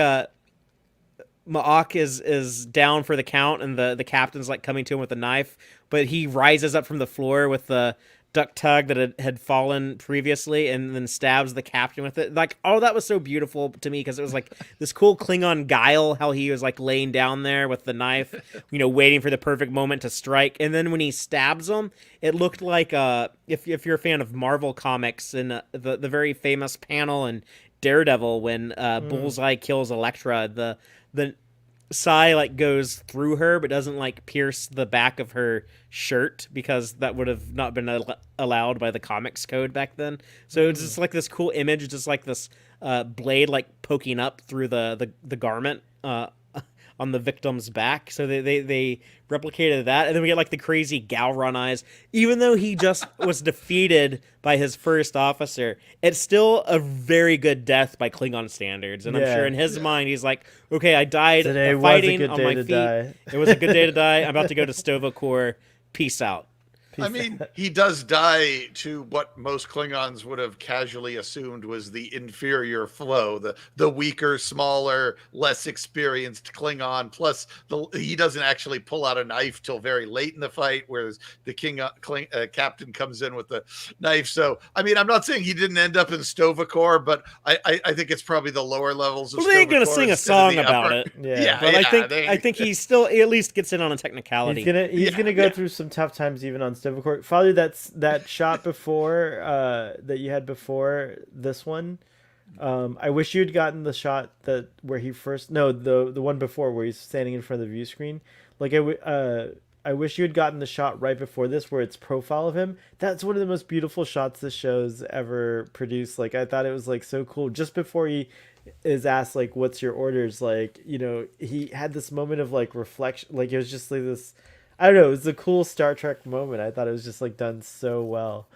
Ma'ok is down for the count and the captain's like coming to him with a knife, but he rises up from the floor with the duck tug that had fallen previously and then stabs the captain with it. Like, oh, that was so beautiful to me because it was like this cool Klingon guile, how he was like laying down there with the knife, waiting for the perfect moment to strike. And then when he stabs him, it looked like if you're a fan of Marvel comics and the very famous panel in Daredevil when Bullseye kills Elektra, the Psy like goes through her but doesn't like pierce the back of her shirt because that would have not been allowed by the comics code back then. So it's just like this cool image, just like this blade like poking up through the garment on the victim's back. So they replicated that, and then we get like the crazy Galron eyes. Even though he just was defeated by his first officer, it's still a very good death by Klingon standards. And I'm sure in his mind he's like, okay, I died fighting on my feet. It was a good day to die. I'm about to go to Stovokor. Peace out. I mean, he does die to what most Klingons would have casually assumed was the inferior flow, the weaker, smaller, less experienced Klingon. Plus, he doesn't actually pull out a knife till very late in the fight, whereas the captain comes in with the knife. So, I mean, I'm not saying he didn't end up in Stovokor, but I think it's probably the lower levels of Stovokor. They ain't gonna sing a song about it. Yeah, but I think he still at least gets in on a technicality. He's gonna go through some tough times even on Stovokor. Probably that shot before that you had before this one. I wish you'd gotten the shot where he first the one before where he's standing in front of the view screen. Like I wish you had gotten the shot right before this where it's profile of him. That's one of the most beautiful shots this show's ever produced. Like I thought it was like so cool. Just before he is asked like what's your orders, like he had this moment of like reflection. Like it was just like this. I don't know. It was a cool Star Trek moment. I thought it was just like done so well.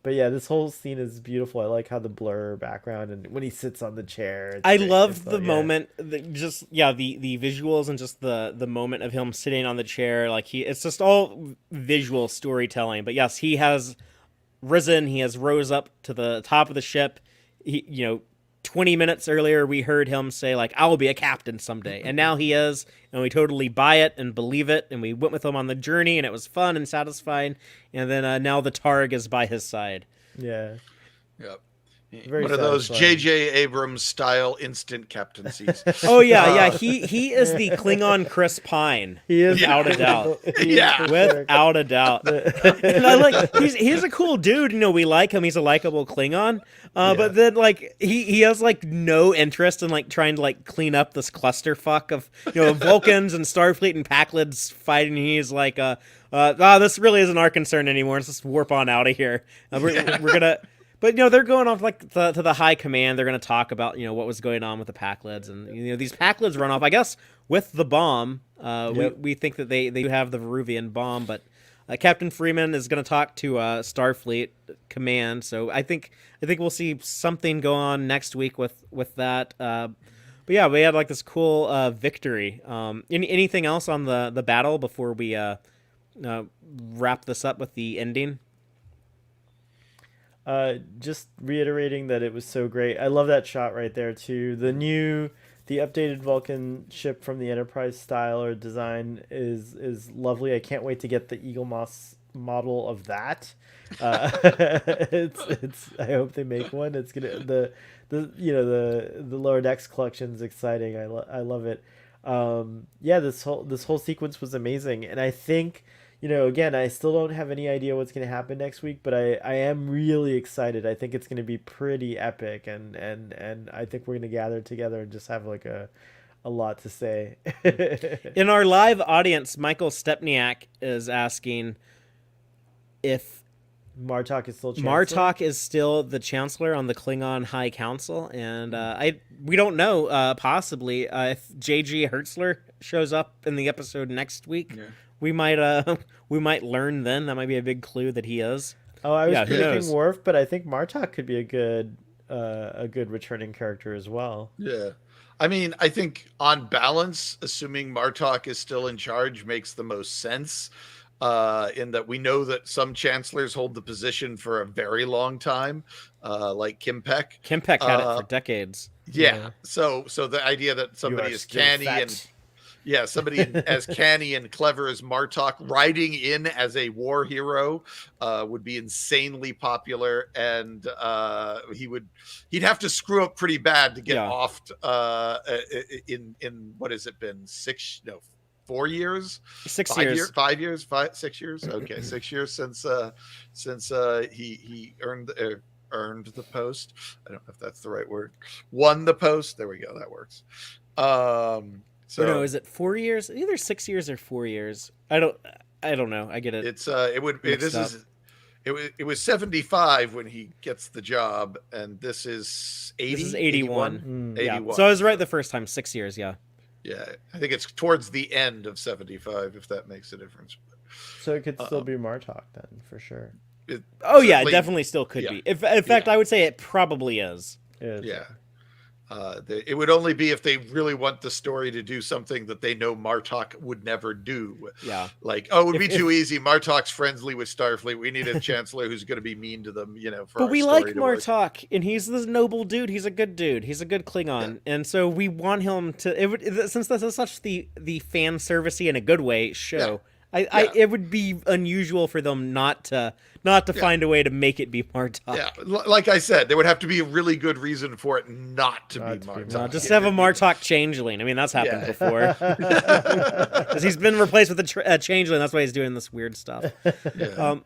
But yeah, this whole scene is beautiful. I like how the blur background and when he sits on the chair. I loved the moment, the visuals and just the moment of him sitting on the chair. Like it's just all visual storytelling. But yes, he has risen. He has rose up to the top of the ship. 20 minutes earlier, we heard him say, like, I will be a captain someday. And now he is, and we totally buy it and believe it. And we went with him on the journey, and it was fun and satisfying. And then now the Targ is by his side. Yeah. Yep. Very one of those J.J. Abrams style instant captaincies. Oh yeah. He is the Klingon Chris Pine. He is without a doubt. Without a doubt. And I like he's a cool dude. We like him. He's a likable Klingon. But then like he has like no interest in like trying to like clean up this clusterfuck of Vulcans and Starfleet and Packlids fighting. He's like this really isn't our concern anymore. Let's just warp on out of here. We're gonna. But they're going off like to the high command. They're going to talk about what was going on with the Packlids, and these Packlids run off, I guess, with the bomb. We think that they do have the Veruvian bomb, but Captain Freeman is going to talk to Starfleet command. So I think we'll see something go on next week with that. But yeah, we had like this cool victory. Anything else on the battle before we wrap this up with the ending? Just reiterating that it was so great. I love that shot right there too. The updated Vulcan ship from the Enterprise style or design is lovely. I can't wait to get the Eagle Moss model of that. It's I hope they make one. It's gonna the Lower Decks collection is exciting. I love it. This whole sequence was amazing, and I think. Again, I still don't have any idea what's going to happen next week, but I am really excited. I think it's going to be pretty epic, and I think we're going to gather together and just have like a lot to say. In our live audience, Michael Stepniak is asking if Martok is still Chancellor? Martok is still the Chancellor on the Klingon High Council, and we don't know. Possibly, if J.G. Hertzler shows up in the episode next week, we might learn then. That might be a big clue that he is. Oh, I was predicting knows? Worf, but I think Martok could be a good returning character as well. Yeah. I mean, I think on balance, assuming Martok is still in charge makes the most sense, in that we know that some chancellors hold the position for a very long time, like Kim Peck. Kim Peck had it for decades. Yeah. So the idea that somebody is canny and somebody as canny and clever as Martok riding in as a war hero would be insanely popular, and he'd have to screw up pretty bad to get offed in what has it been 4 years? 6 5 years. 5 years? 6 years? Okay, 6 years since he earned the post. I don't know if that's the right word. Won the post. There we go. That works. So no, is it 4 years? Either 6 years or 4 years. I don't know. I get it. It's it was 75 when he gets the job, and this is 80. This is 81. 81. Yeah. So I was right the first time. 6 years. Yeah. Yeah, I think it's towards the end of 75, if that makes a difference. So it could still be Martok then, for sure. It definitely still could be. In fact, I would say it probably is. Yeah. It would only be if they really want the story to do something that they know Martok would never do. Yeah. Like, it would be too easy. Martok's friendly with Starfleet. We need a chancellor who's going to be mean to them, But we like Martok, and he's this noble dude. He's a good dude. He's a good Klingon. And so we want him to, since this is such the fan servicey in a good way show, it would be unusual for them not to find a way to make it be Martok. Yeah, like I said, there would have to be a really good reason for it not to be Martok. No, just have a Martok changeling. I mean, that's happened before. Because he's been replaced with a changeling. That's why he's doing this weird stuff. Yeah.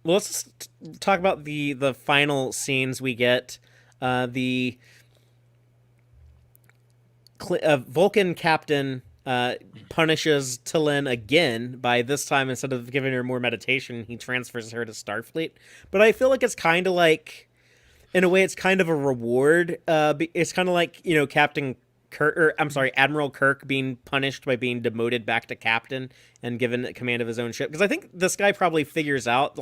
Well, let's just talk about the final scenes we get. The Vulcan captain punishes Lyn again by this time, instead of giving her more meditation, he transfers her to Starfleet. But I feel like it's kind of like, in a way, it's kind of a reward. It's kind of like, Captain Kirk, or I'm sorry, Admiral Kirk being punished by being demoted back to captain and given command of his own ship. Because I think this guy probably figures out,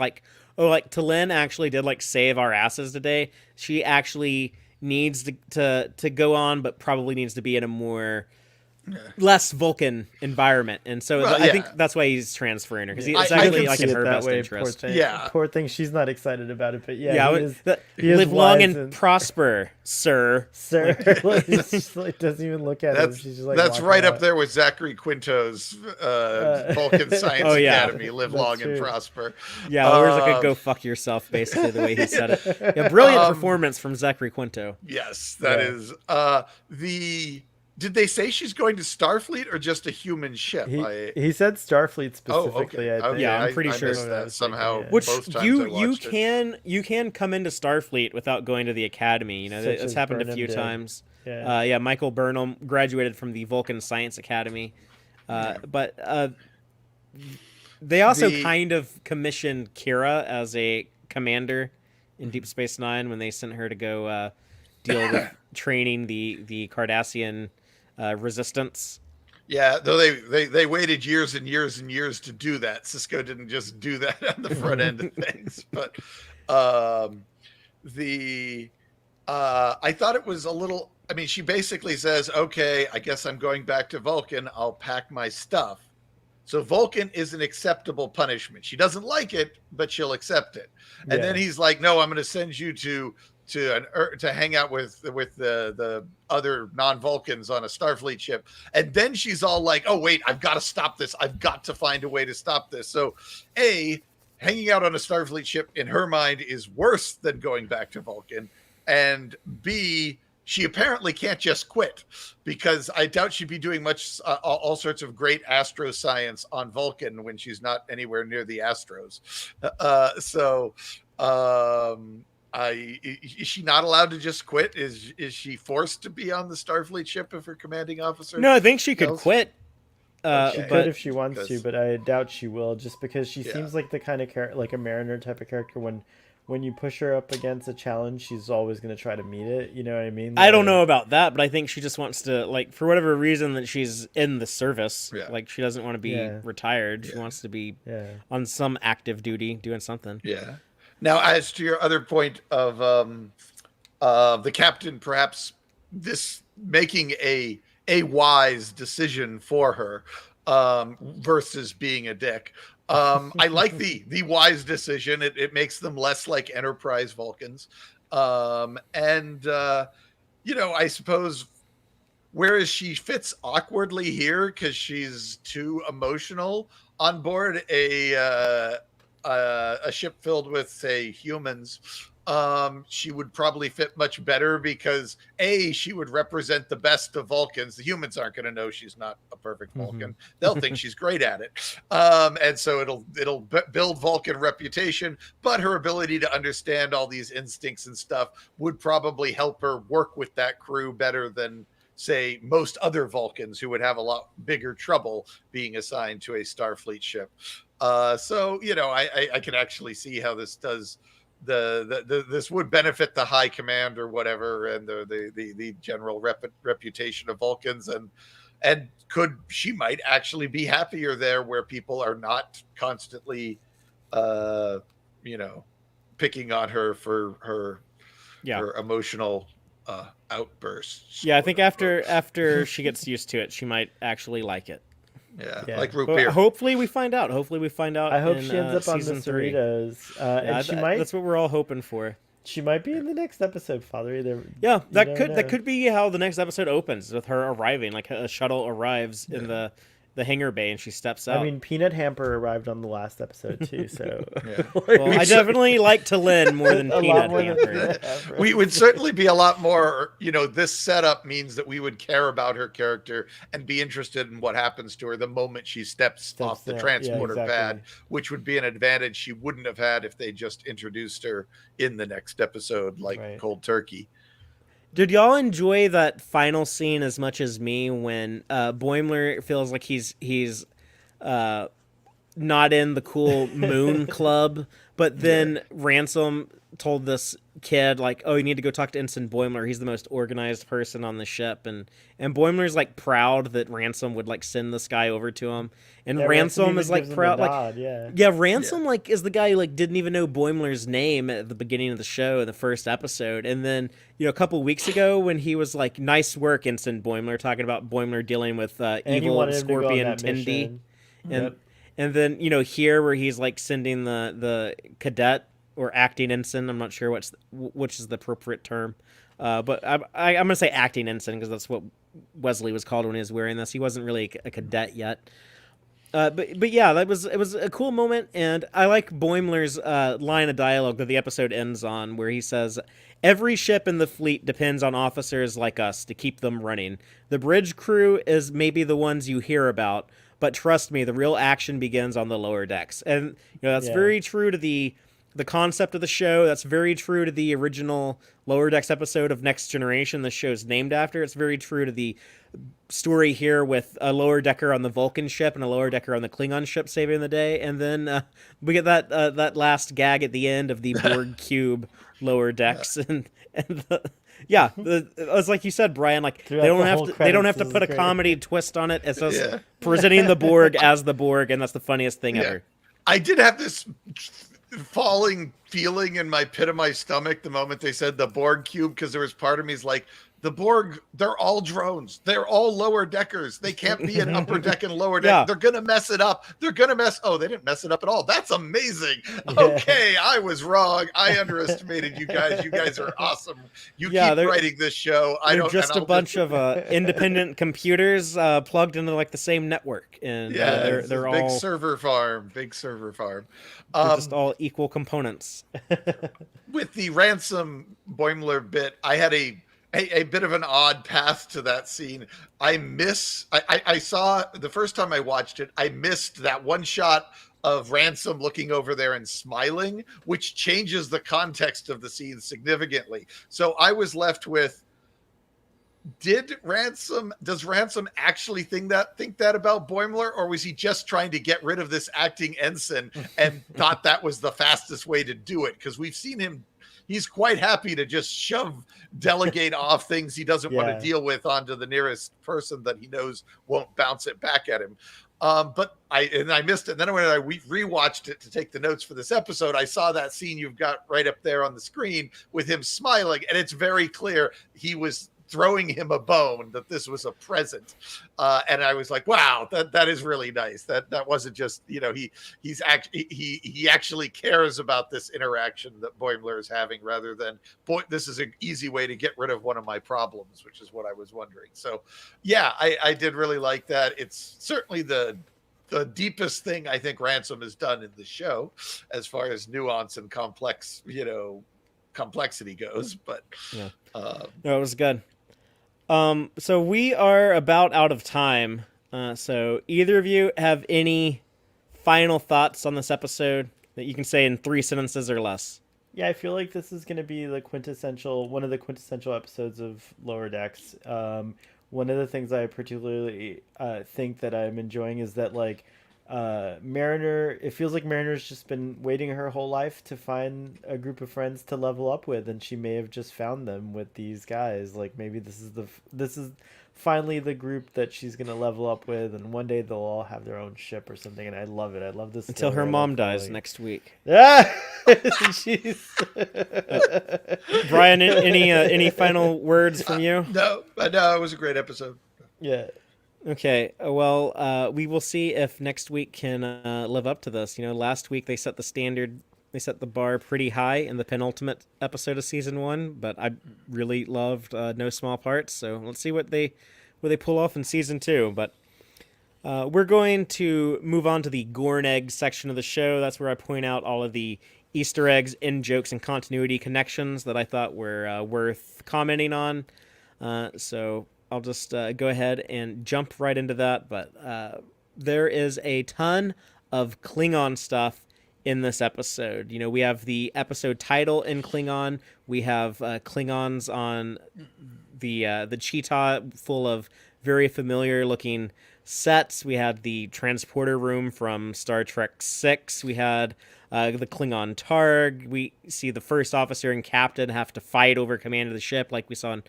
Lyn actually did save our asses today. She actually needs to go on, but probably needs to be in a more less Vulcan environment, and so I think that's why he's transferring her, because it's actually in her best interest. Poor thing. She's not excited about it, but he live long and prosper, sir. Sir, she doesn't even look at him. She's just that's right up there with Zachary Quinto's Vulcan Science Academy. Live long and prosper. Yeah, where's like a go fuck yourself, basically the way he said it. Yeah, brilliant performance from Zachary Quinto. Yes, that is Did they say she's going to Starfleet or just a human ship? He said Starfleet specifically. I think. Yeah, I'm pretty sure that somehow. Which both times you can come into Starfleet without going to the academy. It's happened a few times. Yeah. Michael Burnham graduated from the Vulcan Science Academy, but they also kind of commissioned Kira as a commander in Deep Space Nine when they sent her to go deal with training the Cardassian resistance. Yeah, though they waited years and years and years to do that. Cisco didn't just do that on the front end of things. But I thought it was a little. I mean, she basically says, "Okay, I guess I'm going back to Vulcan. I'll pack my stuff." So Vulcan is an acceptable punishment. She doesn't like it, but she'll accept it. And then he's like, "No, I'm going to send you to hang out with the other non-Vulcans on a Starfleet ship." And then she's all like, "Oh wait, I've got to stop this. I've got to find a way to stop this." So hanging out on a Starfleet ship in her mind is worse than going back to Vulcan. And B, she apparently can't just quit, because I doubt she'd be doing much all sorts of great astroscience on Vulcan when she's not anywhere near the Astros. Is she not allowed to just quit? Is she forced to be on the Starfleet ship if her commanding officer? No, I think she could quit. She Okay. could but if she wants to, 'Cause- but I doubt she will, just because she Yeah. seems like the kind of like a Mariner type of character. When you push her up against a challenge, she's always going to try to meet it. You know what I mean? I don't know about that. But I think she just wants to, like, for whatever reason that she's in the service, Yeah. like she doesn't want to be Yeah. retired. She Yeah. wants to be Yeah. on some active duty doing something. Yeah. Now, as to your other point of the captain, perhaps this making a wise decision for her versus being a dick. I like the wise decision. It makes them less like Enterprise Vulcans. And I suppose whereas she fits awkwardly here because she's too emotional on board a ship filled with, say, humans, she would probably fit much better because she would represent the best of Vulcans. The humans aren't going to know she's not a perfect Vulcan. They'll think she's great at it, and so it'll build Vulcan reputation. But her ability to understand all these instincts and stuff would probably help her work with that crew better than, say, most other Vulcans who would have a lot bigger trouble being assigned to a Starfleet ship. So I can actually see how this does this would benefit the high command or whatever, and the general reputation of Vulcans, and she might actually be happier there where people are not constantly picking on her for her emotional outbursts. Yeah, I think after she gets used to it, she might actually like it. Yeah. Like root But beer. hopefully we find out. I hope in, she ends up on the season 3. Cerritos, and she might. That's what we're all hoping for. She might be in the next episode, Father. Either. Yeah, that that could be how the next episode opens, with her arriving. Like a shuttle arrives in the hangar bay and she steps out. I mean, Peanut Hamper arrived on the last episode too, so. Yeah. Well, I definitely like to Lyn more than A Peanut lot more than Hamper. Peanut Hamper. We would certainly be a lot more, this setup means that we would care about her character and be interested in what happens to her the moment she steps off the out. transporter Yeah, exactly. pad, which would be an advantage she wouldn't have had if they just introduced her in the next episode, like Right. cold turkey. Did y'all enjoy that final scene as much as me when Boimler feels like he's not in the cool moon club, but then Ransom told this kid, like, oh, you need to go talk to Ensign Boimler. He's the most organized person on the ship. And Boimler's like proud that Ransom would like send this guy over to him. And Yeah, Ransom even is like gives him proud, a like, nod, yeah. yeah, Ransom like is the guy who like didn't even know Boimler's name at the beginning of the show in the first episode, and then a couple weeks ago when he was like, "Nice work, Ensign Boimler," talking about Boimler dealing with And he evil wanted him to go on Scorpion that Tendi, mission. and Yep. and then here where he's like sending the cadet or acting ensign. I'm not sure which is the appropriate term, but I'm gonna say acting ensign because that's what Wesley was called when he was wearing this. He wasn't really a cadet yet. But yeah, it was a cool moment, and I like Boimler's line of dialogue that the episode ends on, where he says, "Every ship in the fleet depends on officers like us to keep them running. The bridge crew is maybe the ones you hear about, but trust me, the real action begins on the lower decks." And that's very true to the concept of the show. That's very true to the original Lower Decks episode of Next Generation the show's named after. It's very true to the story here with a lower decker on the Vulcan ship and a lower decker on the Klingon ship saving the day, and then we get that last gag at the end of the Borg cube lower decks, and it's like you said, Brian. Like Throughout they don't have to this put a is great. comedy twist on it. It's just presenting the Borg as the Borg, and that's the funniest thing ever. I did have this falling feeling in my pit of my stomach the moment they said the Borg cube, because there was part of me's like, the Borg, they're all drones. They're all lower deckers. They can't be an upper deck and lower deck. Yeah. They're going to mess it up. They're going to oh, they didn't mess it up at all. That's amazing. Okay, I was wrong. I underestimated you guys. You guys are awesome. You keep writing this show. They're just a bunch of independent computers plugged into like the same network. And they're all big server farm. They're just all equal components. With the Ransom Boimler bit, I had a bit of an odd path to that scene. I saw the first time I watched it, I missed that one shot of Ransom looking over there and smiling, which changes the context of the scene significantly. So I was left with, does Ransom actually think that about Boimler, or was he just trying to get rid of this acting ensign and thought that was the fastest way to do it? Because we've seen him, he's quite happy to just delegate off things he doesn't want to deal with onto the nearest person that he knows won't bounce it back at him. But I missed it. And then when I rewatched it to take the notes for this episode, I saw that scene you've got right up there on the screen with him smiling, and it's very clear he was throwing him a bone, that this was a present. And I was like, wow, that is really nice. That wasn't just, he actually cares about this interaction that Boimler is having, rather than, boy, this is an easy way to get rid of one of my problems, which is what I was wondering. So yeah, I did really like that. It's certainly the deepest thing I think Ransom has done in the show as far as nuance and complexity goes. But yeah, no, it was good. So we are about out of time. So either of you have any final thoughts on this episode that you can say in 3 sentences or less? Yeah, I feel like this is going to be one of the quintessential episodes of Lower Decks. One of the things I particularly think that I'm enjoying is that Mariner, it feels like Mariner's just been waiting her whole life to find a group of friends to level up with, and she may have just found them with these guys. Like, maybe this is finally the group that she's gonna level up with, and one day they'll all have their own ship or something. And I love it. I love this until her mom dies next week. Yeah. Brian, any final words from you? No, it was a great episode. Yeah. Okay, well, we will see if next week can live up to this. Last week they set the bar pretty high in the penultimate episode of season 1, but I really loved No Small Parts, so let's see what they pull off in season 2. But we're going to move on to the Gorn Egg section of the show. That's where I point out all of the Easter eggs, in-jokes, and continuity connections that I thought were worth commenting on. So I'll just go ahead and jump right into that. But there is a ton of Klingon stuff in this episode. We have the episode title in Klingon. We have Klingons on the Cheetah, full of very familiar looking sets. We had the transporter room from Star Trek VI. We had the Klingon Targ. We see the first officer and captain have to fight over command of the ship, like we saw in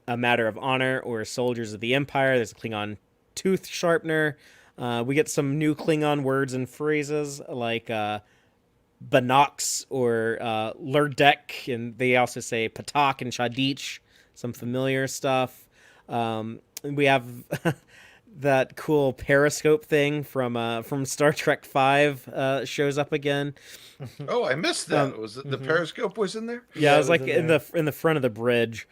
A Matter of Honor or Soldiers of the Empire. There's a Klingon tooth sharpener. We get some new Klingon words and phrases like Banox or Lurdek, and they also say Patak and Shadich, some familiar stuff. We have that cool periscope thing from Star Trek V shows up again. Oh, I missed that. Was it the periscope was in there? Yeah, it was like in the front of the bridge.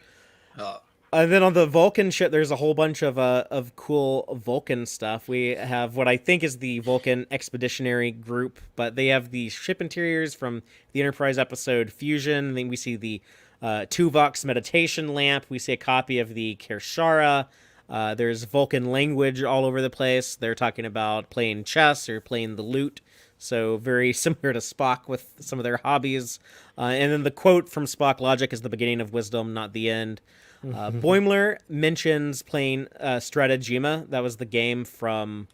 And then on the Vulcan ship, there's a whole bunch of cool Vulcan stuff. We have what I think is the Vulcan Expeditionary Group, but they have the ship interiors from the Enterprise episode Fusion. Then we see the Tuvok's meditation lamp. We see a copy of the Kershara. There's Vulcan language all over the place. They're talking about playing chess or playing the lute. So very similar to Spock with some of their hobbies. And then the quote from Spock, "Logic is the beginning of wisdom, not the end." Boimler mentions playing Strategema. That was the game from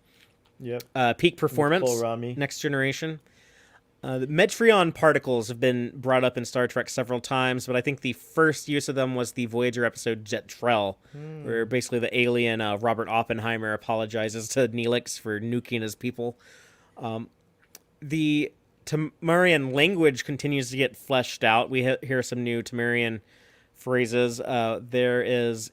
Peak Performance, Next Generation. The Metreon particles have been brought up in Star Trek several times, but I think the first use of them was the Voyager episode Jetrel, where basically the alien Robert Oppenheimer apologizes to Neelix for nuking his people. The Tamarian language continues to get fleshed out. We hear some new Tamarian phrases. There is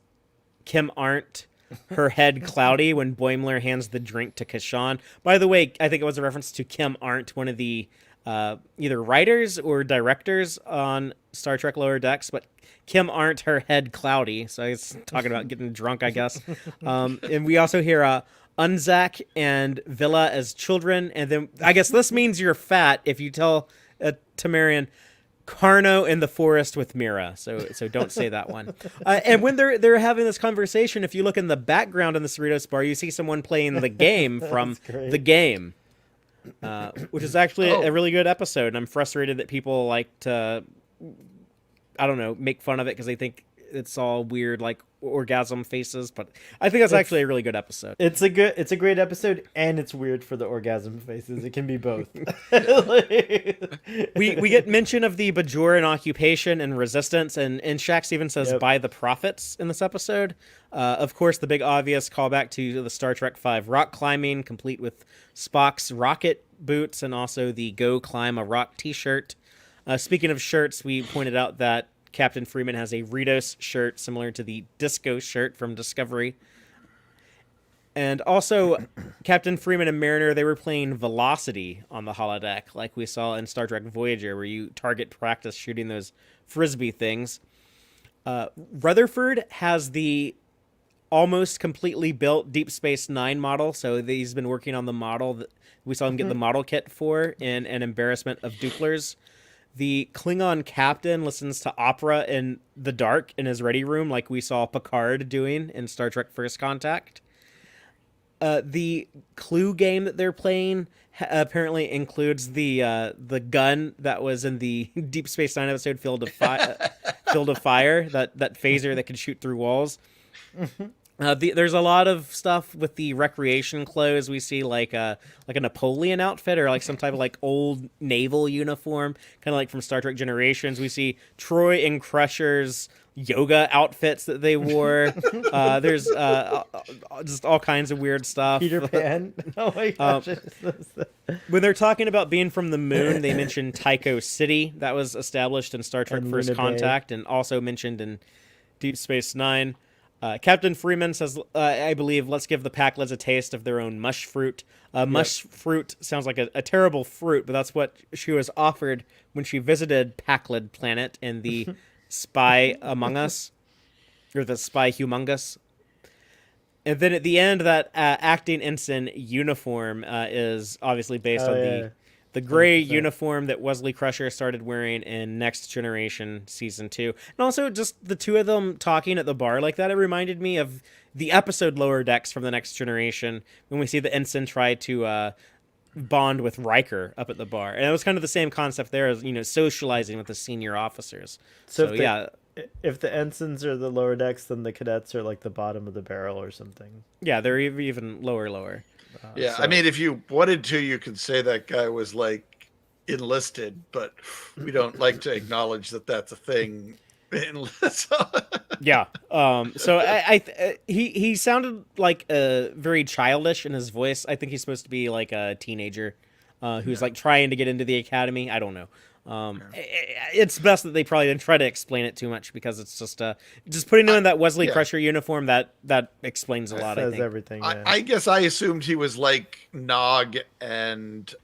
Kim Arndt, her head cloudy, when Boimler hands the drink to Kashan. By the way, I think it was a reference to Kim Arndt, one of the either writers or directors on Star Trek Lower Decks, but Kim Arndt, her head cloudy. So he's talking about getting drunk, I guess. And we also hear Unzak and Villa as children. And then I guess this means you're fat if you tell Tamarian, Carno in the forest with Mira. So don't say that one. And when they're having this conversation, if you look in the background in the Cerritos bar, you see someone playing the game from the game, which is actually a really good episode. And I'm frustrated that people like to, I don't know, make fun of it because they think it's all weird, like orgasm faces, but I think that's actually a really good episode. It's a great episode, and it's weird for the orgasm faces. It can be both. Like, We get mention of the Bajoran occupation and resistance, and Shax even says by the prophets in this episode. Of course, the big obvious callback to the Star Trek V rock climbing, complete with Spock's rocket boots and also the Go Climb a Rock t-shirt. Speaking of shirts, we pointed out that Captain Freeman has a Cerritos shirt similar to the disco shirt from Discovery. And also, Captain Freeman and Mariner, they were playing Velocity on the holodeck, like we saw in Star Trek Voyager, where you target practice shooting those Frisbee things. Rutherford has the almost completely built Deep Space Nine model, so he's been working on the model that we saw him get the model kit for in An Embarrassment of Duplers. The Klingon captain listens to opera in the dark in his ready room, like we saw Picard doing in Star Trek First Contact. The clue game that they're playing apparently includes the gun that was in the Deep Space Nine episode Field of Fire, that phaser that can shoot through walls. There's a lot of stuff with the recreation clothes. We see like a Napoleon outfit or like some type of like old naval uniform, kind of like from Star Trek Generations. We see Troy and Crusher's yoga outfits that they wore. There's just all kinds of weird stuff. Peter Pan. Oh my gosh. When they're talking about being from the moon, they mention Tycho City. That was established in Star Trek And First Luna Bay. Contact and also mentioned in Deep Space Nine. Captain Freeman says, I believe, let's give the Packlets a taste of their own mush fruit. Mush fruit sounds like a terrible fruit, but that's what she was offered when she visited Packled Planet in the Spy Among Us, or the Spy Humongous. And then at the end, that acting ensign uniform is obviously based on the gray 100%. uniform that Wesley Crusher started wearing in Next Generation Season 2. And also just the two of them talking at the bar like that, it reminded me of the episode Lower Decks from the Next Generation when we see the ensign try to bond with Riker up at the bar. And it was kind of the same concept there as, socializing with the senior officers. So yeah. If the ensigns are the lower decks, then the cadets are like the bottom of the barrel or something. Yeah, they're even lower. Yeah, So- I mean, if you wanted to, you could say that guy was like enlisted, but we don't like to acknowledge that that's a thing. Yeah. So he sounded like very childish in his voice. I think he's supposed to be like a teenager who's like trying to get into the academy. I don't know. It's best that they probably didn't try to explain it too much because it's just putting him in that Wesley Crusher uniform that explains a lot. I says think everything. Yeah. I guess I assumed he was like Nog and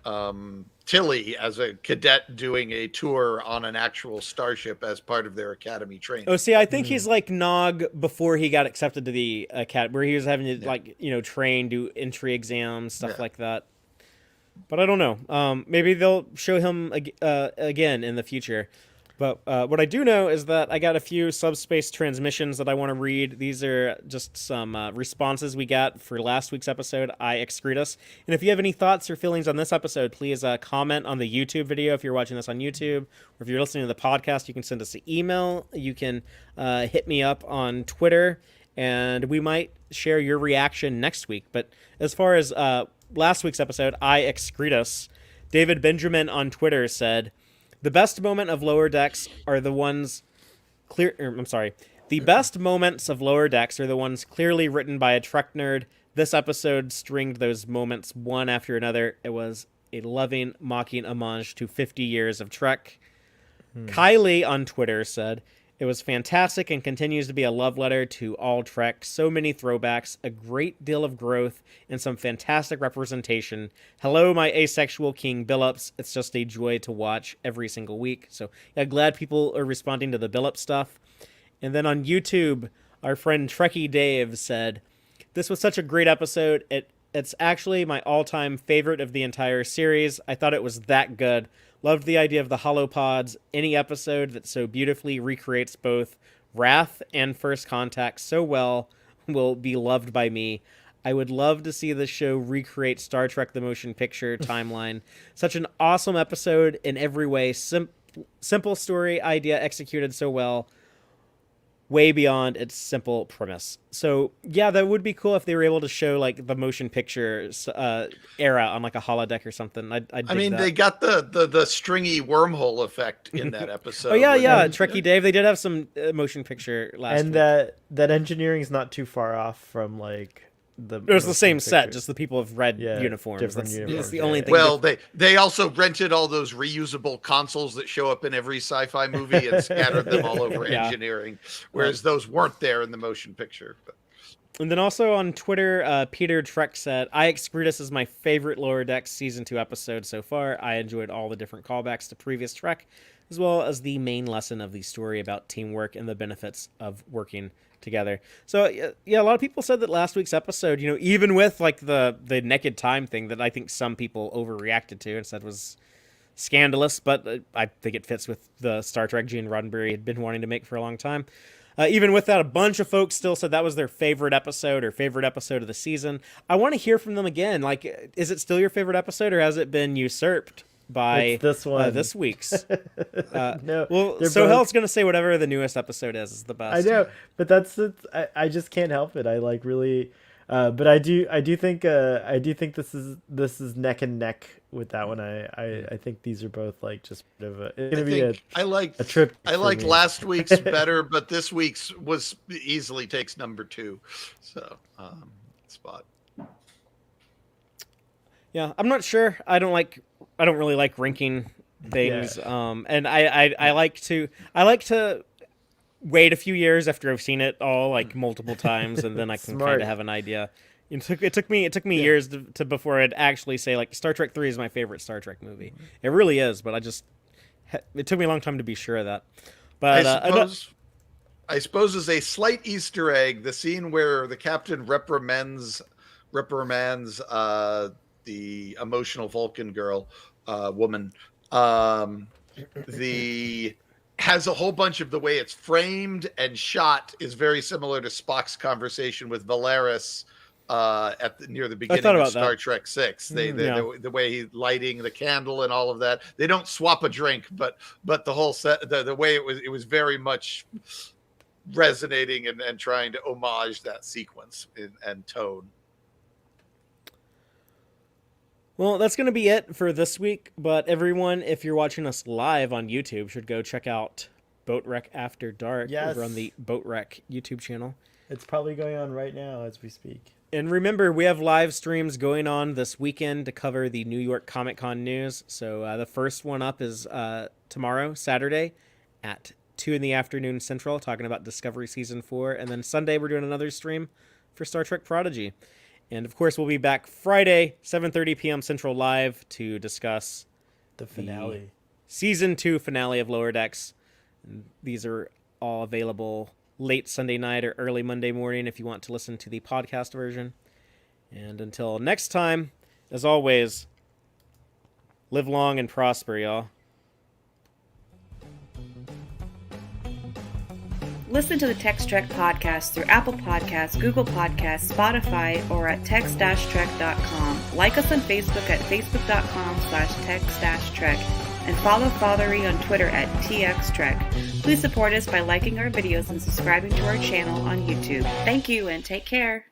Tilly as a cadet doing a tour on an actual starship as part of their academy training. Oh, see, I think he's like Nog before he got accepted to the academy, where he was having to train, do entry exams, stuff like that. But I don't know. Maybe they'll show him again in the future. But what I do know is that I got a few subspace transmissions that I want to read. These are just some responses we got for last week's episode, I Excretus. And if you have any thoughts or feelings on this episode, please comment on the YouTube video if you're watching this on YouTube. Or if you're listening to the podcast, you can send us an email. You can hit me up on Twitter. And we might share your reaction next week. But as far as last week's episode, I Excretus, David Benjamin on Twitter said, the best moment of Lower Decks are the ones the best moments of Lower Decks are the ones clearly written by a Trek nerd. This episode stringed those moments one after another. It was a loving, mocking homage to 50 years of Trek. Kylie on Twitter said, it was fantastic and continues to be a love letter to all Trek. So many throwbacks, a great deal of growth, and some fantastic representation. Hello, my asexual King Billups. It's just a joy to watch every single week. So yeah, glad people are responding to the Billups stuff. And then on YouTube, our friend Trekkie Dave said, this was such a great episode. It's actually my all-time favorite of the entire series. I thought it was that good. Loved the idea of the holopods. Any episode that so beautifully recreates both Wrath and First Contact so well will be loved by me. I would love to see the show recreate Star Trek the Motion Picture timeline. Such an awesome episode in every way. Simple story idea executed so well. way beyond its simple premise. So yeah, that would be cool if they were able to show like the motion picture era on like a holodeck or something. I mean, that. they got the stringy wormhole effect in that episode. Oh yeah, Trekkie Dave. They did have some motion picture last and week. that engineering is not too far off from like it was the same picture. set, just the people have red uniforms. Different uniforms. That's the only thing. Well, they also rented all those reusable consoles that show up in every sci-fi movie and scattered them all over engineering, whereas those weren't there in the motion picture. But. And then also on Twitter, Peter Trek said, I Excretus is my favorite Lower Decks Season 2 episode so far. I enjoyed all the different callbacks to previous Trek, as well as the main lesson of the story about teamwork and the benefits of working together. So yeah, a lot of people said that last week's episode, even with like the naked time thing that I think some people overreacted to and said was scandalous, but I think it fits with the Star Trek Gene Roddenberry had been wanting to make for a long time. Even with that, a bunch of folks still said that was their favorite episode or favorite episode of the season. I want to hear from them again. Like, is it still your favorite episode, or has it been usurped by this one, this week's? No, well, Sohel's gonna say whatever the newest episode is the best. I know, but that's it. I just can't help it. I like really, but I do think this is neck and neck with that one. I think these are both like just sort of it's gonna be a trip. I liked last week's better, but this week's was easily takes number 2. So spot. Yeah, I'm not sure. I don't really like ranking things. And I like to wait a few years after I've seen it all like multiple times, and then I can kind of have an idea. It took me years to before I'd actually say like Star Trek 3 is my favorite Star Trek movie. It really is, but it took me a long time to be sure of that. But I suppose as a slight Easter egg, the scene where the captain reprimands the emotional Vulcan girl, woman, has a whole bunch of the way it's framed and shot is very similar to Spock's conversation with Valeris near the beginning of Star Trek 6. The way he's lighting the candle and all of that. They don't swap a drink, but the whole set, the way it was very much resonating and trying to homage that sequence and tone. Well, that's going to be it for this week, but everyone, if you're watching us live on YouTube, should go check out Boat Wreck After Dark over on the Boat Wreck YouTube channel. It's probably going on right now as we speak. And remember, we have live streams going on this weekend to cover the New York Comic Con news. So the first one up is tomorrow, Saturday, at 2 in the afternoon Central, talking about Discovery Season 4. And then Sunday, we're doing another stream for Star Trek Prodigy. And, of course, we'll be back Friday, 7:30 p.m. Central live to discuss the finale. Season 2 finale of Lower Decks. And these are all available late Sunday night or early Monday morning if you want to listen to the podcast version. And until next time, as always, live long and prosper, y'all. Listen to the Tex-Trek podcast through Apple Podcasts, Google Podcasts, Spotify, or at tex-trek.com. Like us on Facebook at facebook.com/tex-trek. And follow Fathery on Twitter at TXTrek. Please support us by liking our videos and subscribing to our channel on YouTube. Thank you and take care.